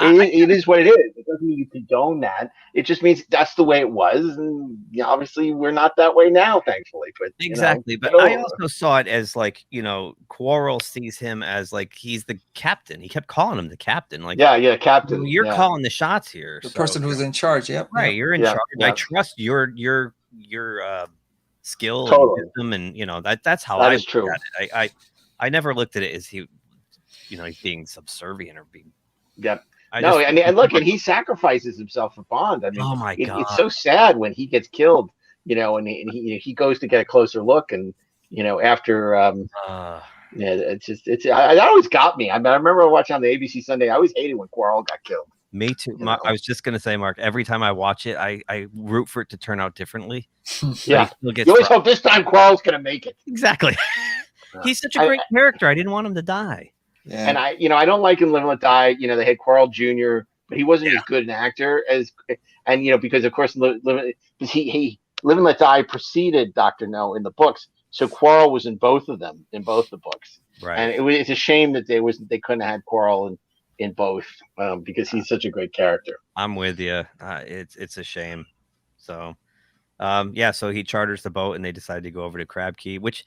C: it is what it is. It doesn't mean you condone that. It just means that's the way it was, and obviously we're not that way now, thankfully. But
B: exactly. But I also saw it as like Quarrel sees him as like he's the captain. He kept calling him the captain. Like
C: captain.
B: You're calling the shots here.
D: The person who's in charge. Yep.
B: Right. You're in charge. I trust your skill and wisdom, and that's how
C: that is true.
B: I never looked at it as he's being subservient or being.
C: Yep. And look, and he sacrifices himself for Bond. I mean,
B: oh my God,
C: it's so sad when he gets killed. And he goes to get a closer look, and after it's just it always got me. I mean, I remember watching on the ABC Sunday. I always hated when Quarrel got killed.
B: Me too. I was just gonna say, Mark. Every time I watch it, I root for it to turn out differently.
C: Yeah, you always hope this time Quarrel's gonna make it.
B: Exactly. He's such a great character. I didn't want him to die.
C: Yeah. And I don't like in Live and Let Die. They had Quarrel Jr., but he wasn't as good an actor because of course Live and Let Die preceded Dr. No in the books, so Quarrel was in both of them in both the books.
B: Right.
C: And it's a shame that they couldn't have had Quarrel in both because he's such a great character.
B: I'm with you. It's a shame. So, so he charters the boat and they decide to go over to Crab Key, which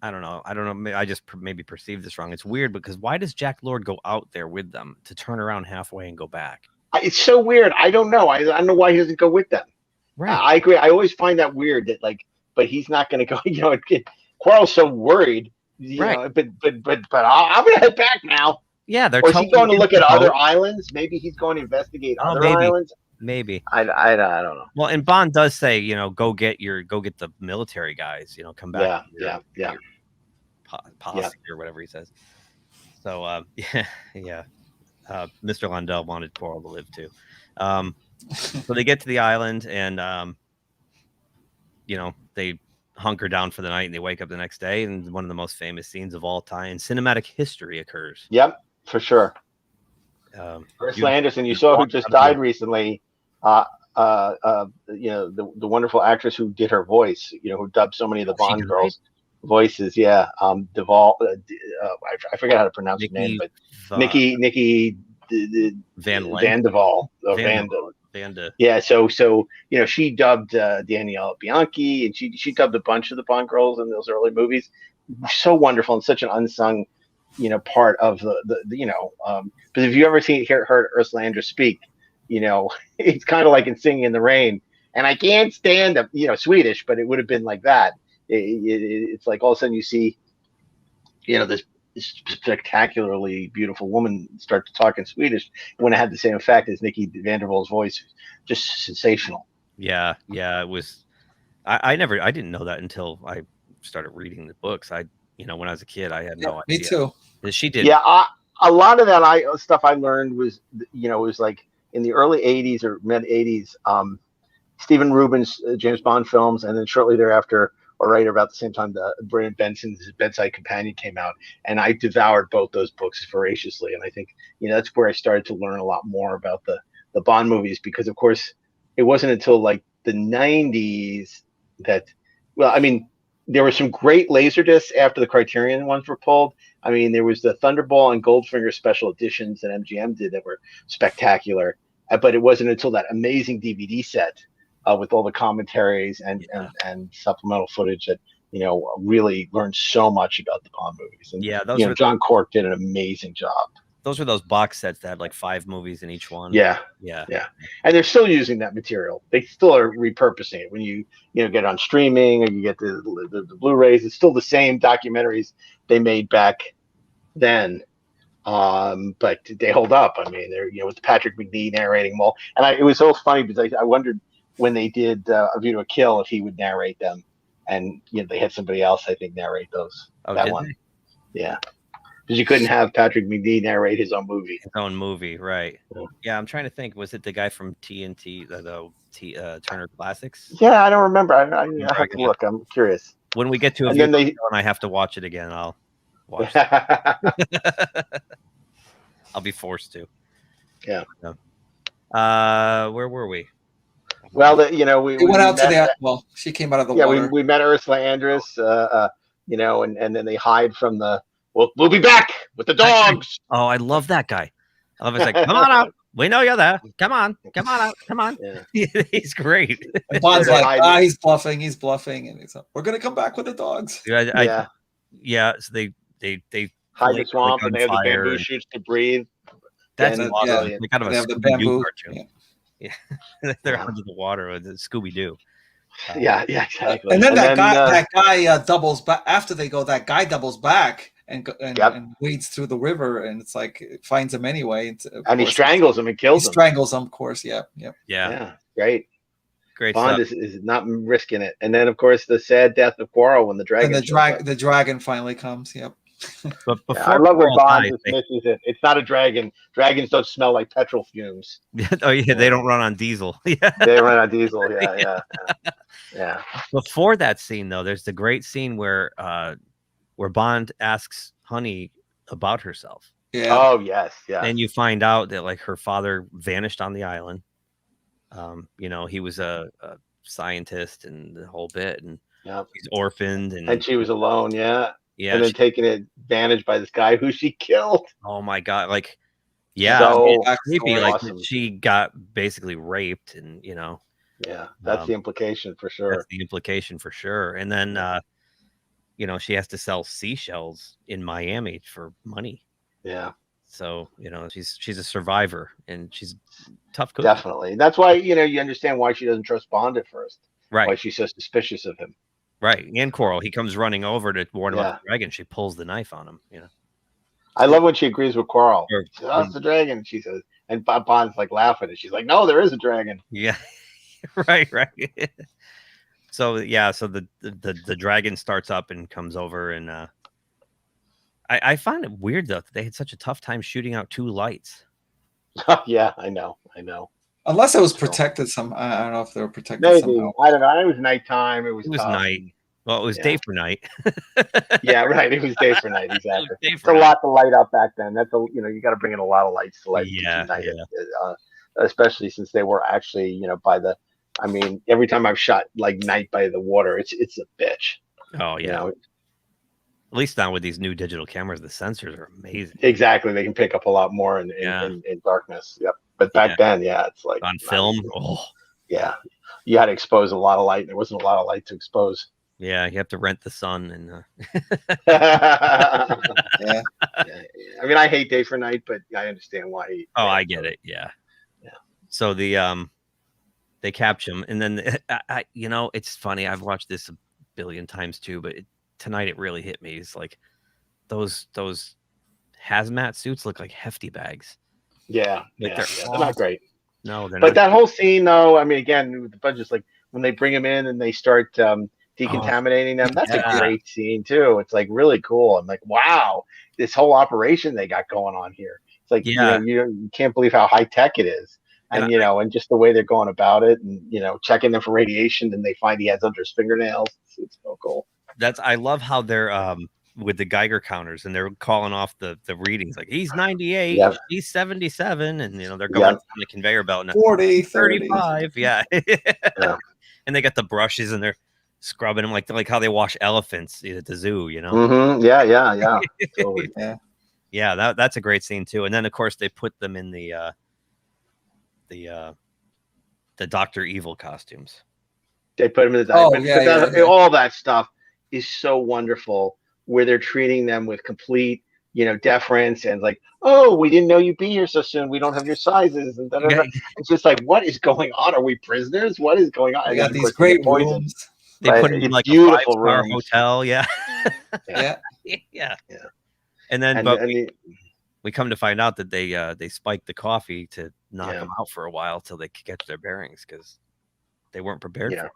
B: I don't know. I just maybe perceived this wrong. It's weird because why does Jack Lord go out there with them to turn around halfway and go back?
C: It's so weird. I don't know. I don't know why he doesn't go with them.
B: Right.
C: I agree. I always find that weird that like, but he's not going to go. You know, Quarrel's so worried. You
B: Right.
C: know, but I'm going to head back now.
B: Yeah, they're
C: Or is he going to look at other
B: boat.
C: islands? Maybe he's going to investigate other
B: maybe.
C: islands.
B: Maybe.
C: I don't know.
B: Well, and Bond does say, you know, go get the military guys, you know, come back.
C: Yeah.
B: Posse or whatever he says. So, yeah. Mr. Lundell wanted Quarrel to live too. So they get to the island and, you know, they hunker down for the night and they wake up the next day and one of the most famous scenes of all time in cinematic history occurs.
C: Yep, for sure. Ursula Anderson, you saw who just died recently. You know, the wonderful actress who did her voice, you know, who dubbed so many of the Bond girls' voices. Yeah, Duvall. I forget how to pronounce her name, but Nikki Van Duvall.
B: Vanda.
C: Yeah, so you know, she dubbed Danielle Bianchi, and she dubbed a bunch of the Bond girls in those early movies. So wonderful and such an unsung, you know, part of the you know. But if you ever heard Ursula Andress speak, you know, it's kind of like in Singing in the Rain. And I can't stand up, you know, Swedish, but it would have been like that. It's like all of a sudden you see, you know, this spectacularly beautiful woman start to talk in Swedish when it had the same effect as Nikki Van Der Val's voice, just sensational.
B: Yeah, it was. I didn't know that until I started reading the books. You know, when I was a kid, I had no idea.
D: Me too.
B: She did.
C: Yeah, a lot of that stuff I learned was, you know, it was like in the early '80s or mid '80s. Stephen Rubin's James Bond films, and then shortly thereafter, or right about the same time, the Brian Benson's Bedside Companion came out, and I devoured both those books voraciously. And I think, you know, that's where I started to learn a lot more about the Bond movies, because of course it wasn't until like the '90s that, well, I mean, there were some great Laserdiscs after the Criterion ones were pulled. I mean, there was the Thunderball and Goldfinger special editions that MGM did that were spectacular, but it wasn't until that amazing DVD set with all the commentaries and supplemental footage that, you know, really learned so much about the Bond movies. And,
B: yeah,
C: you know, John Cork did an amazing job.
B: Those were those box sets that had like 5 movies in each one.
C: Yeah. And they're still using that material. They still are repurposing it when you know, get it on streaming or you get the Blu-rays. It's still the same documentaries they made back then. But they hold up. I mean, they're, you know, with Patrick McNee narrating them all. And it was so funny because I wondered when they did A View to a Kill if he would narrate them. And, you know, they had somebody else, I think, narrate those.
B: Oh,
C: that one. Yeah. Because you couldn't have Patrick McNee narrate his own movie.
B: His own movie, right? Yeah, I'm trying to think. Was it the guy from TNT, Turner Classics?
C: Yeah, I don't remember. I have to look. I'm curious.
B: When we get to and I have to watch it again, I'll watch it. I'll be forced to.
C: Yeah.
B: Where were we?
C: Well, you know, we
D: went out to the well. She came out of the water.
C: Yeah, we met Ursula Andress. You know, and then they hide from the. We'll be back with the dogs.
B: Oh, I love that guy. I love his like, come on out. We know you're there. Come on out. Come on. Yeah. He's great.
D: And Bond's like, he's bluffing, and he's like, we're gonna come back with the dogs.
B: Yeah. So they
C: hide the swamp and they have the bamboo shoots to breathe.
B: That's awesome. They kind of a Scooby-Doo cartoon. Yeah. They're under the water with Scooby Doo.
C: Yeah, exactly.
D: And then that guy doubles back after they go. That guy doubles back and wades through the river, and it's like it finds him anyway.
C: And he strangles him and kills him.
D: He strangles him, of course. Yeah.
C: Great Bond
B: stuff.
C: is not risking it. And then, of course, the sad death of Quarrel when the dragon.
D: And the dragon finally comes. Yep.
B: But before
C: I love when Bond dismisses it. It's not a dragon. Dragons don't smell like petrol fumes.
B: Oh yeah, they don't run on diesel. Yeah,
C: they run on diesel. Yeah.
B: Before that scene, though, there's the great scene where Bond asks Honey about herself.
D: Yeah.
C: Oh yes.
B: And you find out that like her father vanished on the island. You know, he was a scientist and the whole bit, and he's orphaned, and
C: she was alone. Yeah.
B: Yeah,
C: and then taken advantage by this guy who she killed.
B: Oh my god! Like, yeah,
C: so
B: creepy. Like she got basically raped, and you know.
C: Yeah, that's the implication for sure.
B: That's the implication for sure. And then, you know, she has to sell seashells in Miami for money.
C: Yeah,
B: So, you know, she's a survivor and she's tough cookie.
C: definitely. That's why, you know, you understand why she doesn't trust Bond at first. Why
B: Right.
C: she's so suspicious of him.
B: Right. And Coral, he comes running over to warn him
C: Yeah.
B: about the dragon. She pulls the knife on him, you know.
C: I love when she agrees with Quarrel.
B: Or-
C: She says, "Oh, it's the dragon," she says, and Bond's like laughing, and she's like, "No, there is a dragon."
B: Yeah. right. So yeah, so the dragon starts up and comes over, and I find it weird though that they had such a tough time shooting out 2 lights.
C: Yeah, I know.
D: Unless it was protected some. I don't know if they were protected
C: Maybe.
D: somehow.
C: I don't know. It was nighttime. It was
B: It was
C: tough.
B: night. Well, it was
C: Yeah.
B: day for night.
C: Yeah, right. It was day for night. Exactly.
B: Day
C: It's
B: for
C: a
B: night.
C: lot to light up back then. That's a, you know, you got to bring in a lot of lights to light
B: Yeah,
C: night, especially since they were actually, you know, by the. I mean, every time I've shot like night by the water, it's a bitch.
B: Oh yeah.
C: You know?
B: At least now with these new digital cameras, the sensors are amazing.
C: Exactly. They can pick up a lot more in darkness. Yep. But back then, yeah, it's like
B: On film. Oh.
C: Yeah. You had to expose a lot of light. There wasn't a lot of light to expose.
B: Yeah, you have to rent the sun and
D: Yeah.
C: I mean, I hate day for night, but I understand why.
B: I get it. Yeah. So they capture him, and then I you know, it's funny. I've watched this a billion times too, but tonight it really hit me. It's like those hazmat suits look like hefty bags.
C: Yeah,
B: Like
C: they're
B: they're
C: not great.
B: No, they're
C: but
B: not.
C: That whole scene, though, I mean, again, with the budget's like when they bring him in and they start decontaminating them. That's a great scene too. It's like really cool. I'm like, wow, this whole operation they got going on here. It's like, you know, you can't believe how high tech it is. And, you know, and just the way they're going about it and, you know, checking them for radiation, and they find he has under his fingernails. It's so cool.
B: I love how they're with the Geiger counters, and they're calling off the readings. Like, he's 98, he's 77, and, you know, they're going on the conveyor belt. Now,
D: 40,
B: 35. Yeah. And they got the brushes, and they're scrubbing them like how they wash elephants at the zoo, you know?
C: Mm-hmm. Yeah. Totally.
B: Yeah, that's a great scene, too. And then, of course, they put them in the Dr. Evil costumes.
C: They put him in the all that stuff is so wonderful, where they're treating them with complete, you know, deference and like, oh, we didn't know you'd be here so soon. We don't have your sizes. And it's just like, what is going on? Are we prisoners? What is going on?
D: They got these great rooms.
B: They put him in like
C: beautiful
B: a 5-star hotel. Yeah. And then, we come to find out that they spiked the coffee to knock them out for a while till they could get their bearings because they weren't prepared for it.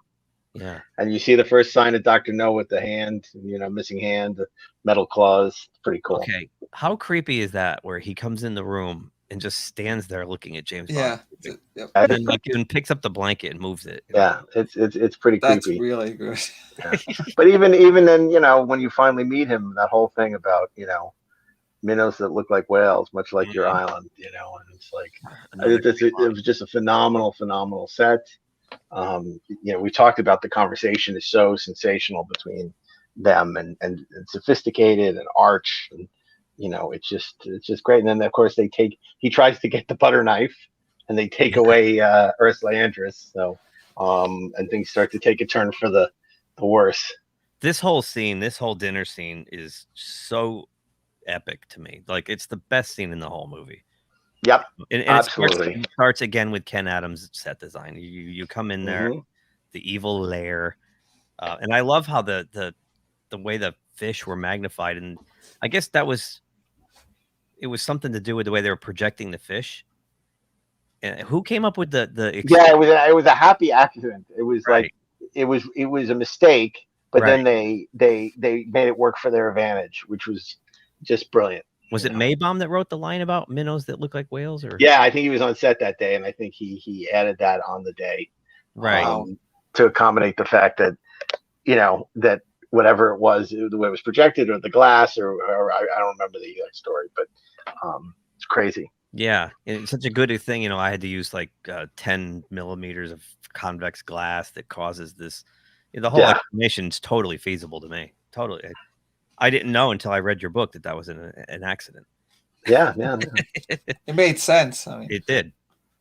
B: Yeah.
C: And you see the first sign of Dr. No with the hand, you know, missing hand, the metal claws. Pretty cool.
B: Okay. How creepy is that where he comes in the room and just stands there looking at James Bond? And then and picks up the blanket and moves it.
C: Yeah, it's pretty creepy.
D: That's really good.
C: But even then, you know, when you finally meet him, that whole thing about, you know, minnows that look like whales, much like your island, you know, and it's like it was just a phenomenal set. You know, we talked about the conversation is so sensational between them and sophisticated and arch, and you know, it's just great. And then of course he tries to get the butter knife, and they take away Ursula Andress, so and things start to take a turn for the worse.
B: This whole dinner scene is so epic to me. Like, it's the best scene in the whole movie.
C: Yep,
B: and
C: absolutely.
B: It starts again with Ken Adams' set design. You come in there, the evil lair, and I love how the way the fish were magnified, and I guess it was something to do with the way they were projecting the fish. And who came up with the
C: it was a happy accident. It was like it was a mistake, but then they made it work for their advantage, which was just brilliant.
B: Was it Maybaum that wrote the line about minnows that look like whales? Or
C: yeah, I think he was on set that day, and I think he added that on the day, to accommodate the fact that, you know, that whatever it was, the way it was projected, or the glass, or I don't remember the exact story, but it's crazy.
B: Yeah, and it's such a good thing. You know, I had to use like 10 millimeters of convex glass that causes this. The whole explanation is totally feasible to me. Totally. I didn't know until I read your book that was an accident.
C: Yeah.
D: It made sense. I mean,
B: it did,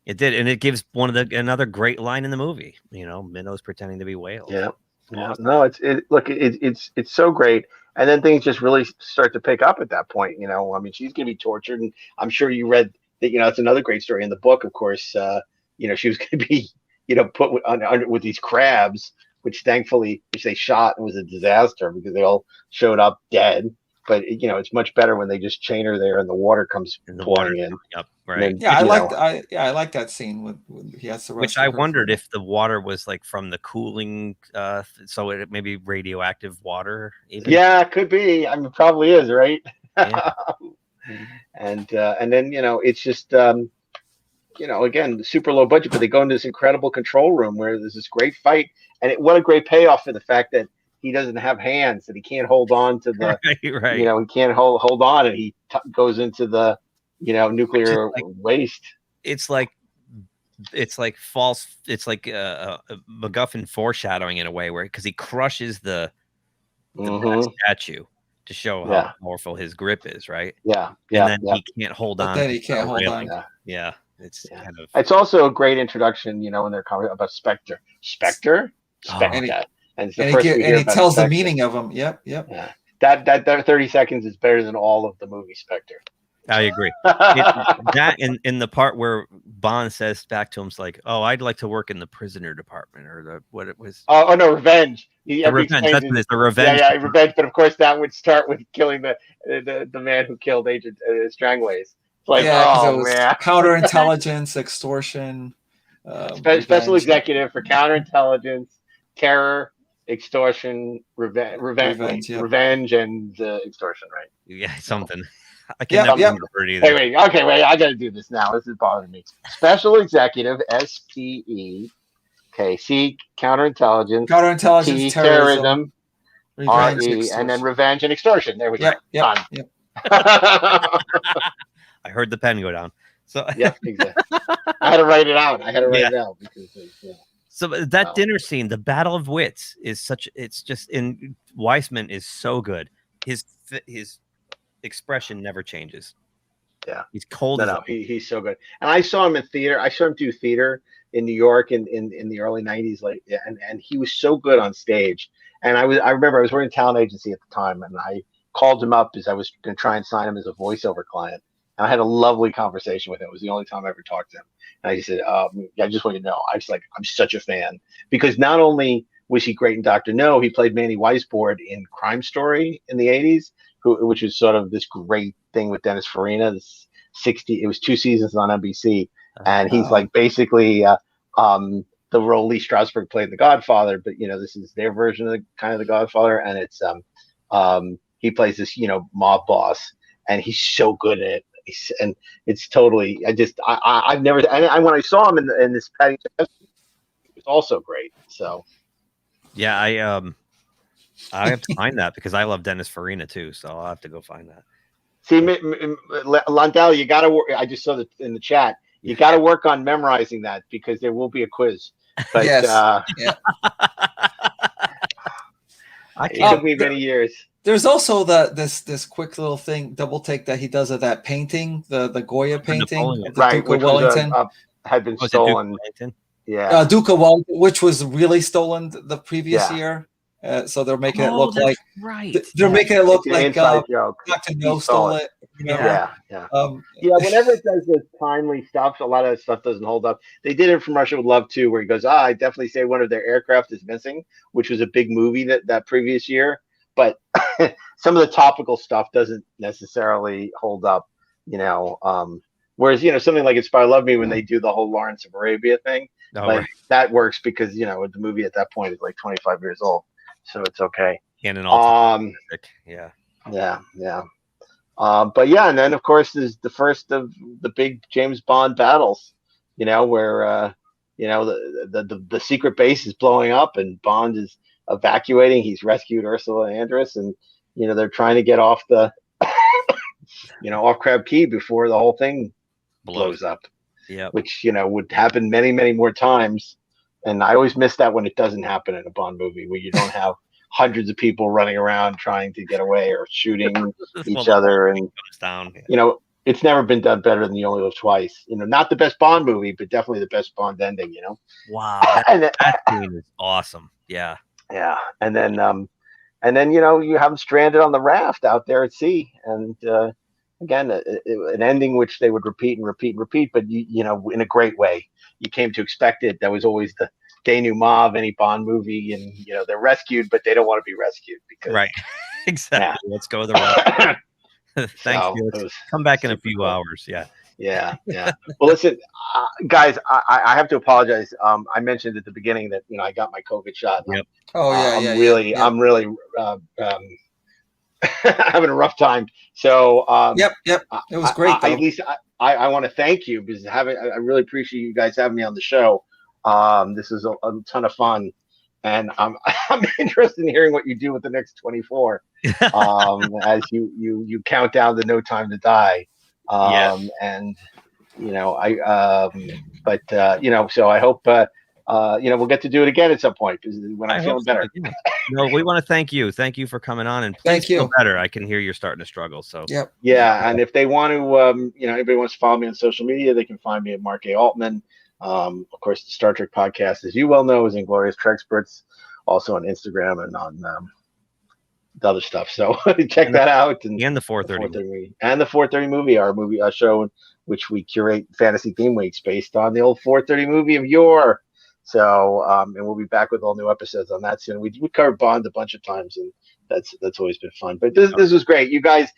B: and it gives another great line in the movie. You know, minnows pretending to be whales.
C: Yeah, Yeah, no, it's so great, and then things just really start to pick up at that point. I mean, she's gonna be tortured, and I'm sure you read that. It's another great story in the book, of course. She was gonna be, put with these crabs, which they shot and was a disaster because they all showed up dead. But it's much better when they just chain her there and the water comes pouring in.
B: Up, right?
D: Yeah, I like that scene when he has to
B: Which I wondered if the water was like from the cooling, so it maybe radioactive water. Even.
C: Yeah, it could be. I mean, it probably is, right?
B: Yeah.
C: and then it's just again, super low budget, but they go into this incredible control room where there's this great fight, and what a great payoff for the fact that he doesn't have hands, that he can't hold on to the
B: right.
C: He can't hold on, and he goes into the nuclear waste.
B: It's like false. It's like a MacGuffin foreshadowing in a way, because he crushes the brass statue to show how powerful his grip is, right?
C: Yeah,
B: and then he can't hold on.
D: Then he can't hold on.
B: Yeah. It's kind of.
C: It's also a great introduction, when they're talking about Spectre. Spectre. And
D: he tells the meaning of them. Yep.
C: Yeah. That 30 seconds is better than all of the movie Spectre.
B: I agree. That in the part where Bond says back to him, it's like, "Oh, I'd like to work in the prisoner department," or what it was.
C: Oh no, revenge.
B: Revenge. That's what it's the revenge.
C: Yeah, revenge. But of course, that would start with killing the man who killed Agent Strangways. It's like,
D: it was counterintelligence, extortion,
C: special executive for counterintelligence, terror, extortion, revenge, and extortion, right?
B: Yeah, something. I can't remember it either.
C: Hey, wait, I got to do this now. This is bothering me. Special executive, SPE. Okay, C, counterintelligence. T, terrorism. RE, and then revenge and extortion. There we go.
D: Yep.
C: Done.
B: I heard the pen go down. So
C: yeah, exactly. I had to write it out. Because
B: so that dinner scene, the battle of wits, is it's just in Weissman is so good. His expression never changes.
C: Yeah,
B: he's cold.
C: He's so good. And I saw him in theater. I saw him do theater in New York in the early 90s. And he was so good on stage. And I remember I was working a talent agency at the time, and I called him up as I was going to try and sign him as a voiceover client. And I had a lovely conversation with him. It was the only time I ever talked to him. And I just said, I just want you to know, I'm such a fan, because not only was he great in Dr. No, he played Manny Weisbord in Crime Story in the 80s, which was sort of this great thing with Dennis Farina. It was 2 seasons on NBC, and he's like basically the role Lee Strasberg played in The Godfather, but this is their version of the Godfather, and it's he plays this mob boss, and he's so good at it. And it's totally. I've never. And when I saw him in this Patty, it was also great. So,
B: yeah, I have to find that because I love Dennis Farina too. So I'll have to go find that.
C: See, Londell, you got to work. I just saw that in the chat. You got to work on memorizing that because there will be a quiz. But
D: yes.
C: It took me many years.
D: There's also this quick little thing, double take that he does of that painting, the Goya painting, of the Duke of Wellington,
C: had been stolen.
D: Duke of Wellington, which was really stolen the previous year. So they're making it look like they're making it look like Dr. No stole it.
C: Yeah. Whenever it does this timely stuff, a lot of that stuff doesn't hold up. They did it from Russia with Love too, where he goes, I definitely say one of their aircraft is missing, which was a big movie that previous year. But some of the topical stuff doesn't necessarily hold up, whereas, something like Inspire Love Me, when they do the whole Lawrence of Arabia thing, that works because, the movie at that point is like 25 years old. So it's okay.
B: And an
C: Yeah. But yeah, and then of course there's the first of the big James Bond battles, where the secret base is blowing up and Bond is evacuating. He's rescued Ursula Andress, and they're trying to get off the off Crab Key before the whole thing blows up.
B: Yeah,
C: which would happen many, many more times. And I always miss that when it doesn't happen in a Bond movie, where you don't have hundreds of people running around trying to get away or shooting each other. And
B: comes down.
C: It's never been done better than You Only Live Twice. Not the best Bond movie, but definitely the best Bond ending.
B: Wow, that scene is awesome. Yeah.
C: Yeah, and then you have them stranded on the raft out there at sea, and again, an ending which they would repeat and repeat and repeat, but in a great way. You came to expect it. That was always the denouement of any Bond movie, and they're rescued, but they don't want to be rescued because
B: Right. Exactly.
C: Yeah.
B: Let's go the route. Thanks,
C: So,
B: Felix.
C: it was
B: Come back in a
C: super
B: few
C: cool.
B: hours. Yeah.
C: Yeah, yeah. Well, listen, guys, I have to apologize. I mentioned at the beginning that I got my COVID shot.
B: Yep.
D: Oh yeah,
C: I'm
D: yeah,
C: really,
D: yeah.
C: I'm really having a rough time. So,
D: Yep. It was great though.
C: At least I want to thank you because I really appreciate you guys having me on the show. This is a ton of fun, and I'm interested in hearing what you do with the next 24. As you count down the No Time to Die.
B: Yes.
C: And so I hope we'll get to do it again at some point because when I'm feeling better.
B: Yeah. No, we want to thank you. Thank you for coming on, and please
D: Thank you.
B: feel better. I can hear you're starting to struggle. So
D: Yep.
C: Yeah, and if they want to, anybody wants to follow me on social media, they can find me at Mark A. Altman. Of course, the Star Trek podcast, as you well know, is Inglorious Treksperts, also on Instagram and on the other stuff. So check that out.
B: And the 4:30
C: and the 4:30 movie, our show, which we curate fantasy theme weeks based on the old 4:30 movie of yore. So, and we'll be back with all new episodes on that soon. We covered Bond a bunch of times, and that's always been fun. But this was great. You guys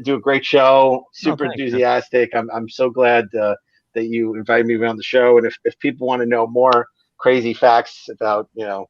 C: do a great show. Super enthusiastic. I'm so glad that you invited me around the show. And if people want to know more crazy facts about the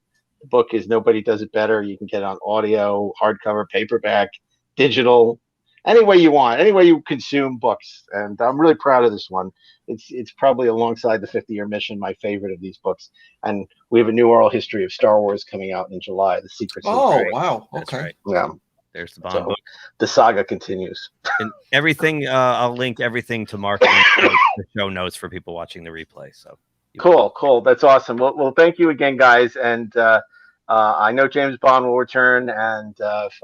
C: book is Nobody Does It Better, you can get it on audio, hardcover, paperback, digital, any way you want, any way you consume books. And I'm really proud of this one. It's probably alongside the 50-Year Mission, my favorite of these books. And we have a new oral history of Star Wars coming out in July, The Secrets of the
D: Oh
C: Trade.
D: wow.
B: That's
D: Okay.
B: right.
C: Yeah.
B: There's the Bond book.
C: The saga continues.
B: And everything, I'll link everything to Mark in the show notes for people watching the replay. So
C: cool. That's awesome. Well, thank you again, guys. And I know James Bond will return, and if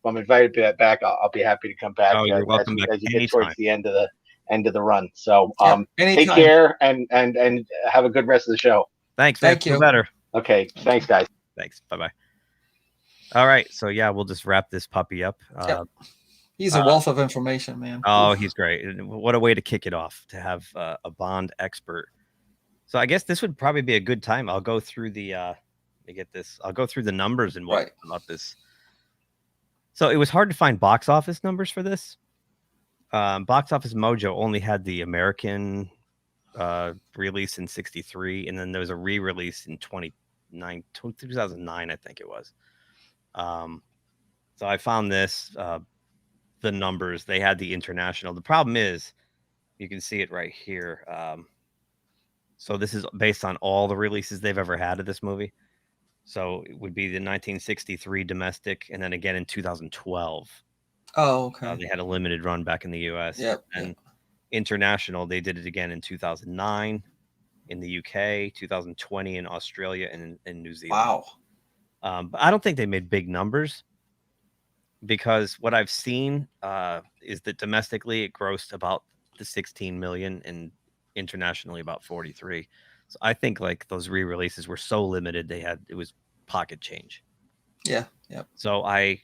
C: I'm invited back, I'll be happy to come back.
B: Oh, you're welcome back
C: as you
B: anytime.
C: get towards the end of the run. So take
D: anytime.
C: care and have a good rest of the show.
B: Thanks.
D: Thank you.
B: Feel better.
C: Okay. Thanks, guys.
B: Thanks. Bye-bye. All right. So yeah, we'll just wrap this puppy up.
D: He's a wealth of information, man.
B: Oh, he's great. What a way to kick it off, to have a Bond expert. So I guess this would probably be a good time. I'll go through the I'll go through the numbers and what about this. So it was hard to find box office numbers for this. Box Office Mojo only had the American release in 1963, and then there was a re-release in 2009, I think it was. So I found this, the numbers. They had the international. The problem is, you can see it right here. So this is based on all the releases they've ever had of this movie. So it would be the 1963 domestic, and then again in 2012.
D: Oh, okay.
B: They had a limited run back in the U.S. And international, they did it again in 2009 in the UK, 2020 in Australia, and in New Zealand.
D: Wow.
B: But I don't think they made big numbers, because what I've seen is that domestically it grossed about the 16 million and internationally about 43. So I think like those re-releases were so limited, it was pocket change.
D: Yeah.
B: So I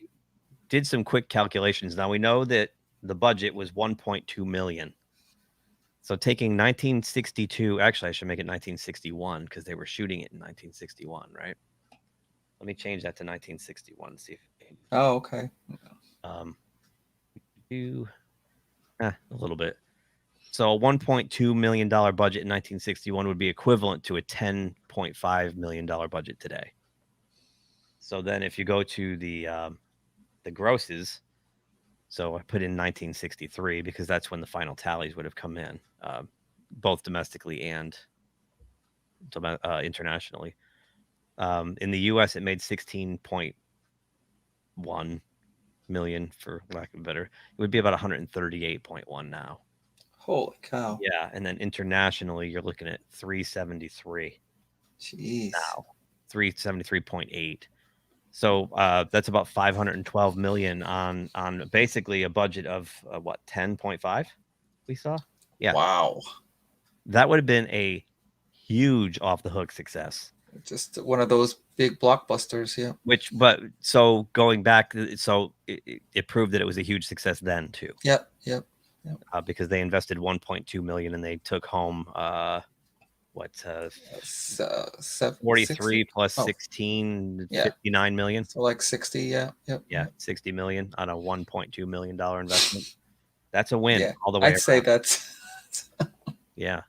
B: did some quick calculations. Now we know that the budget was 1.2 million. So taking 1962, actually I should make it 1961 because they were shooting it in 1961, right? Let me change that to 1961. See if.
D: Oh, okay.
B: A little bit. So a $1.2 million budget in 1961 would be equivalent to a $10.5 million budget today. So then if you go to the grosses, so I put in 1963 because that's when the final tallies would have come in, both domestically and internationally. In the U.S., it made 16.1 million, for lack of a better. It would be about 138.1 now.
D: Holy cow.
B: Yeah, and then internationally, you're looking at 373.
D: Jeez.
B: Now, 373.8. So that's about 512 million on basically a budget of what, 10.5 we saw? Yeah.
D: Wow.
B: That would have been a huge off the hook success.
D: Just one of those Big blockbusters, yeah.
B: But so going back, so it proved that it was a huge success then too.
D: Yep.
B: Because they invested 1.2 million and they took home what 43
D: 60?
B: plus
D: Oh,
B: 16,
D: yeah.
B: 59 million.
D: So like 60, yeah.
B: Yeah, 60 million on a $1.2 million investment. That's a win
D: Yeah,
B: all the way
D: I'd say
B: around.
D: that's
B: Yeah.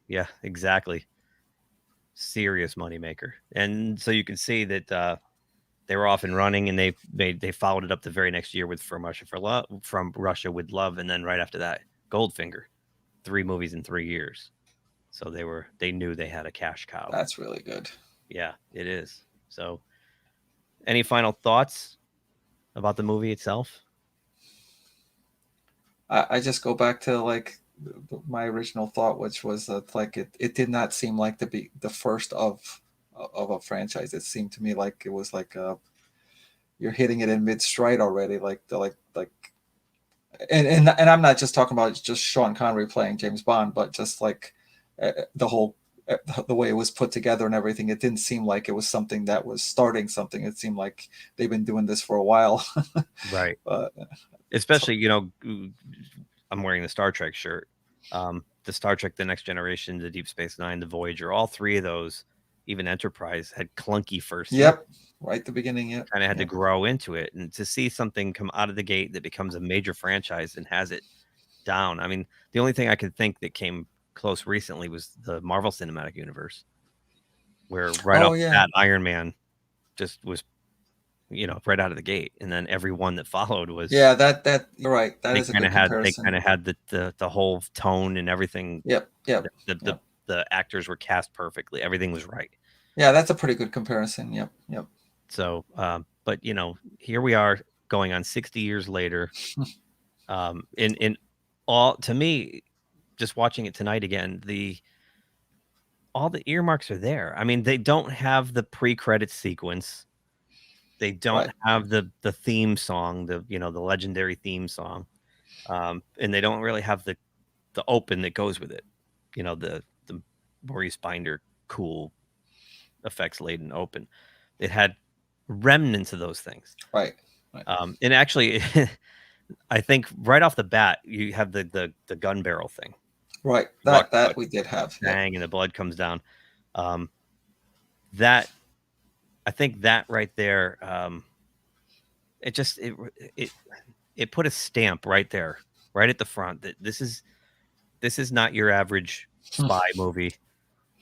B: Yeah, exactly. Serious moneymaker. And so you can see that they were off and running, and they followed it up the very next year with From Russia with Love, and then right after that, Goldfinger. 3 movies in 3 years. So they knew they had a cash cow.
D: that's really good.
B: Yeah, it is. So any final thoughts about the movie itself?
D: I just go back to like my original thought, which was that like it did not seem like to be the first of a franchise. It seemed to me like it was like you're hitting it in mid stride already. And I'm not just talking about just Sean Connery playing James Bond, but just like the whole the way it was put together and everything. It didn't seem like it was something that was starting something. It seemed like they've been doing this for a while.
B: Right.
D: But
B: Especially, I'm wearing the Star Trek shirt. The Star Trek, The Next Generation, the Deep Space Nine, the Voyager, all 3 of those, even Enterprise, had clunky first.
D: Yep. Right at the beginning, yeah.
B: Kind of had to grow into it. And to see something come out of the gate that becomes a major franchise and has it down. I mean, the only thing I could think that came close recently was the Marvel Cinematic Universe, where right off the bat, Iron Man just was, right out of the gate, and then every one that followed was
D: that you're right. That is a good comparison.
B: They kind of had the whole tone and everything.
D: Yep.
B: The actors were cast perfectly. Everything was right.
D: Yeah, that's a pretty good comparison. Yep.
B: So, but here we are going on 60 years later. In all, to me, just watching it tonight again, all the earmarks are there. I mean, they don't have the pre-credit sequence. They don't have the theme song, the legendary theme song, and they don't really have the open that goes with it. The Maurice Binder cool effects laden open. It had remnants of those things.
D: Right.
B: And actually, I think right off the bat, you have the gun barrel thing.
D: Right. That we did have.
B: Bang, and the blood comes down. That, I think that right there, it put a stamp right there, right at the front, that this is not your average spy movie.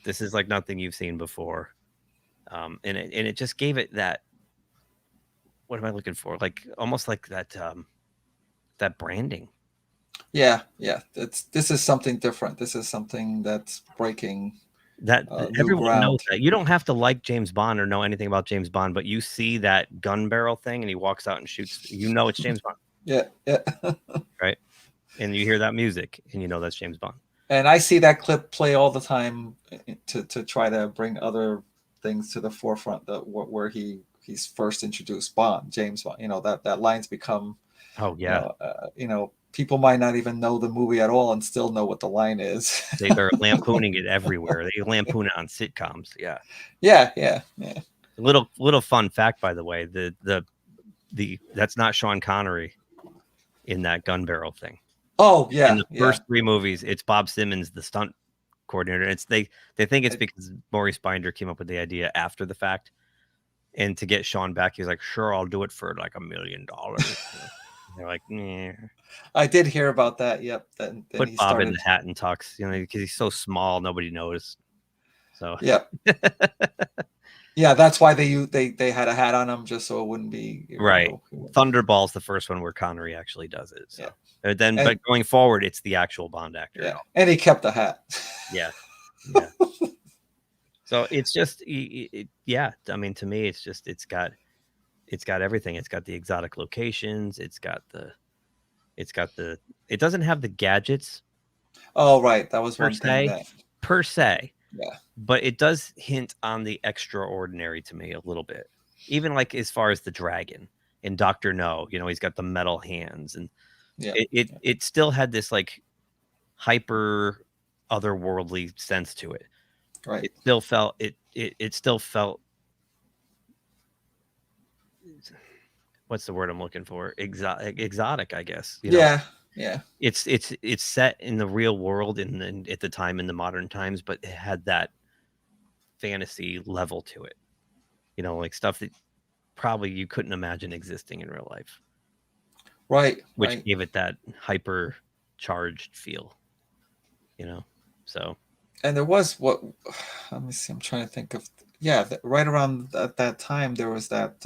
B: This is like nothing you've seen before. And it just gave it that, what am I looking for? Like almost like that that branding.
D: Yeah. This is something different. This is something that's breaking
B: that everyone knows that. You don't have to like James Bond or know anything about James Bond, but you see that gun barrel thing and he walks out and shoots, it's James Bond.
D: Yeah.
B: Right. And you hear that music and that's James Bond.
D: And I see that clip play all the time to try to bring other things to the forefront, where he's first introduced James Bond. That line's become.
B: Oh yeah.
D: People might not even know the movie at all and still know what the line is.
B: They're lampooning it everywhere. They lampoon it on sitcoms. Yeah.
D: Yeah.
B: A little fun fact, by the way, the that's not Sean Connery in that gun barrel thing.
D: Oh yeah.
B: In the first 3 movies, it's Bob Simmons, the stunt coordinator. It's they think it's because Maurice Binder came up with the idea after the fact, and to get Sean back, he's like, "Sure, I'll do it for like $1 million." They're like, "Nah."
D: I did hear about that. Yep. Then
B: put Bob in the hat and tux, because he's so small, nobody noticed. So
D: yeah. Yeah, that's why they had a hat on him, just so it wouldn't be
B: right. Thunderball's the first one where Connery actually does it. So but going forward, it's the actual Bond actor.
D: Yeah, and he kept the hat.
B: Yeah. So it's just, yeah. I mean, to me, it's just it's got everything. It's got the exotic locations. It doesn't have the gadgets.
D: Oh, right. That was one thing.
B: Per se.
D: Yeah.
B: But it does hint on the extraordinary to me a little bit. Even like as far as the dragon in Dr. No, he's got the metal hands, and it still had this like hyper otherworldly sense to it.
D: Right.
B: It still felt what's the word I'm looking for? Exotic, I guess. You know?
D: Yeah.
B: It's set in the real world and at the time in the modern times, but it had that fantasy level to it. You know, like stuff that probably you couldn't imagine existing in real life.
D: Right.
B: Which gave it that hyper charged feel. You know, so.
D: And there was let me see. I'm trying to think of. Yeah, right around that time there was that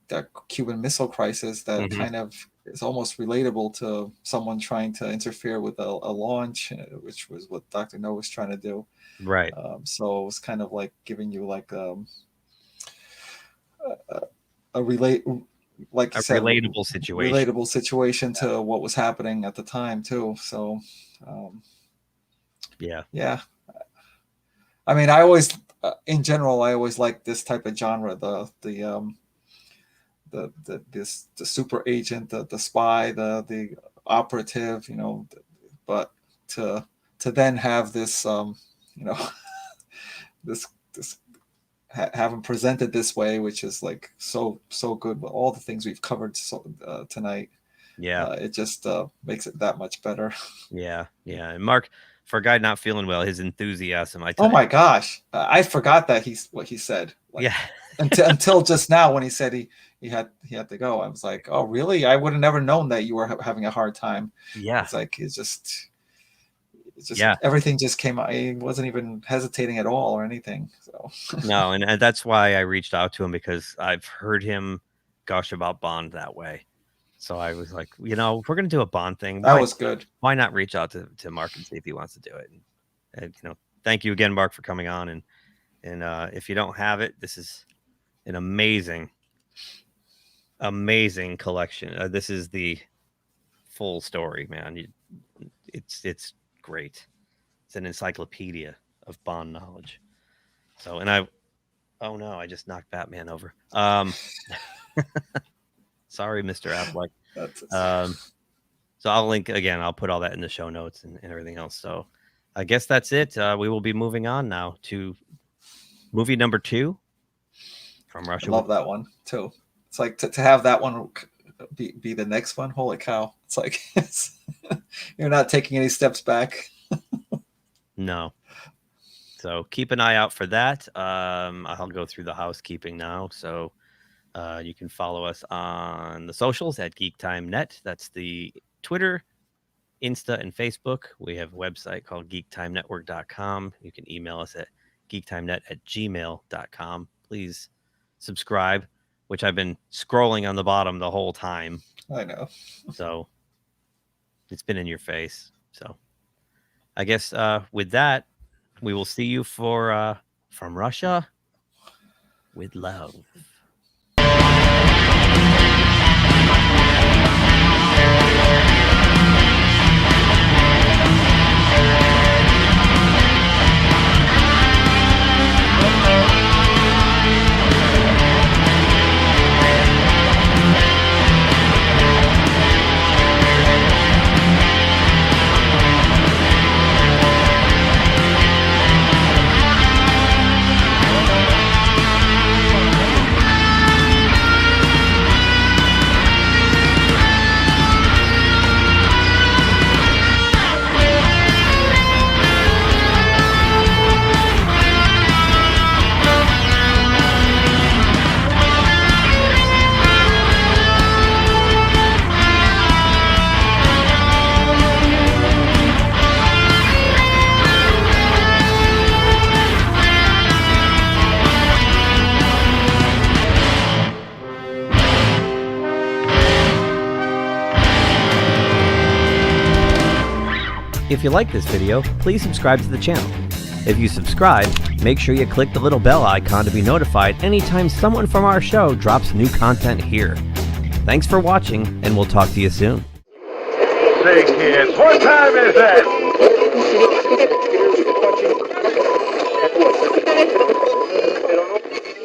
D: that Cuban Missile Crisis that kind of is almost relatable to someone trying to interfere with a launch, which was what Dr. No was trying to do.
B: Right.
D: So it was kind of like giving you like a
B: relatable situation.
D: Relatable situation to what was happening at the time too. So yeah. I mean, I always, in general, I always like this type of genre. The super agent, the spy, the operative, you know. But to then have this, you know, this have him presented this way, which is like so good with all the things we've covered tonight.
B: Yeah,
D: it just makes it that much better.
B: Yeah. And Mark, for a guy not feeling well, his enthusiasm.
D: Oh my gosh, I forgot that what he said. Like,
B: yeah.
D: until just now when he said he had to go, I was like, oh really? I would have never known that you were having a hard time.
B: Yeah.
D: It's like it's just everything just came out. He wasn't even hesitating at all or anything. So
B: no, and that's why I reached out to him, because I've heard him gush about Bond that way. So I was like, you know, if we're going to do a Bond thing,
D: that was good.
B: Why not reach out to Mark and see if he wants to do it? And you know, thank you again, Mark, for coming on. And if you don't have it, this is an amazing collection. This is the full story, man. It's great. It's an encyclopedia of Bond knowledge. So, and oh no, I just knocked Batman over. Sorry, Mr. Affleck. So I'll link again. I'll put all that in the show notes and everything else. So I guess that's it. We will be moving on now to movie number 2 from Russia.
D: I love that one too. It's like to have that one be the next one. Holy cow! It's like you're not taking any steps back.
B: No. So keep an eye out for that. I'll go through the housekeeping now. So you can follow us on the socials at GeekTimeNet. That's the Twitter, Insta, and Facebook. We have a website called geektimenetwork.com. You can email us at geektimenet@gmail.com. Please subscribe, which I've been scrolling on the bottom the whole time.
D: I know.
B: So it's been in your face. So I guess with that, we will see you for From Russia with Love. If you like this video, please subscribe to the channel. If you subscribe, make sure you click the little bell icon to be notified anytime someone from our show drops new content here. Thanks for watching, and we'll talk to you soon.
A: Say, kids, what time is it?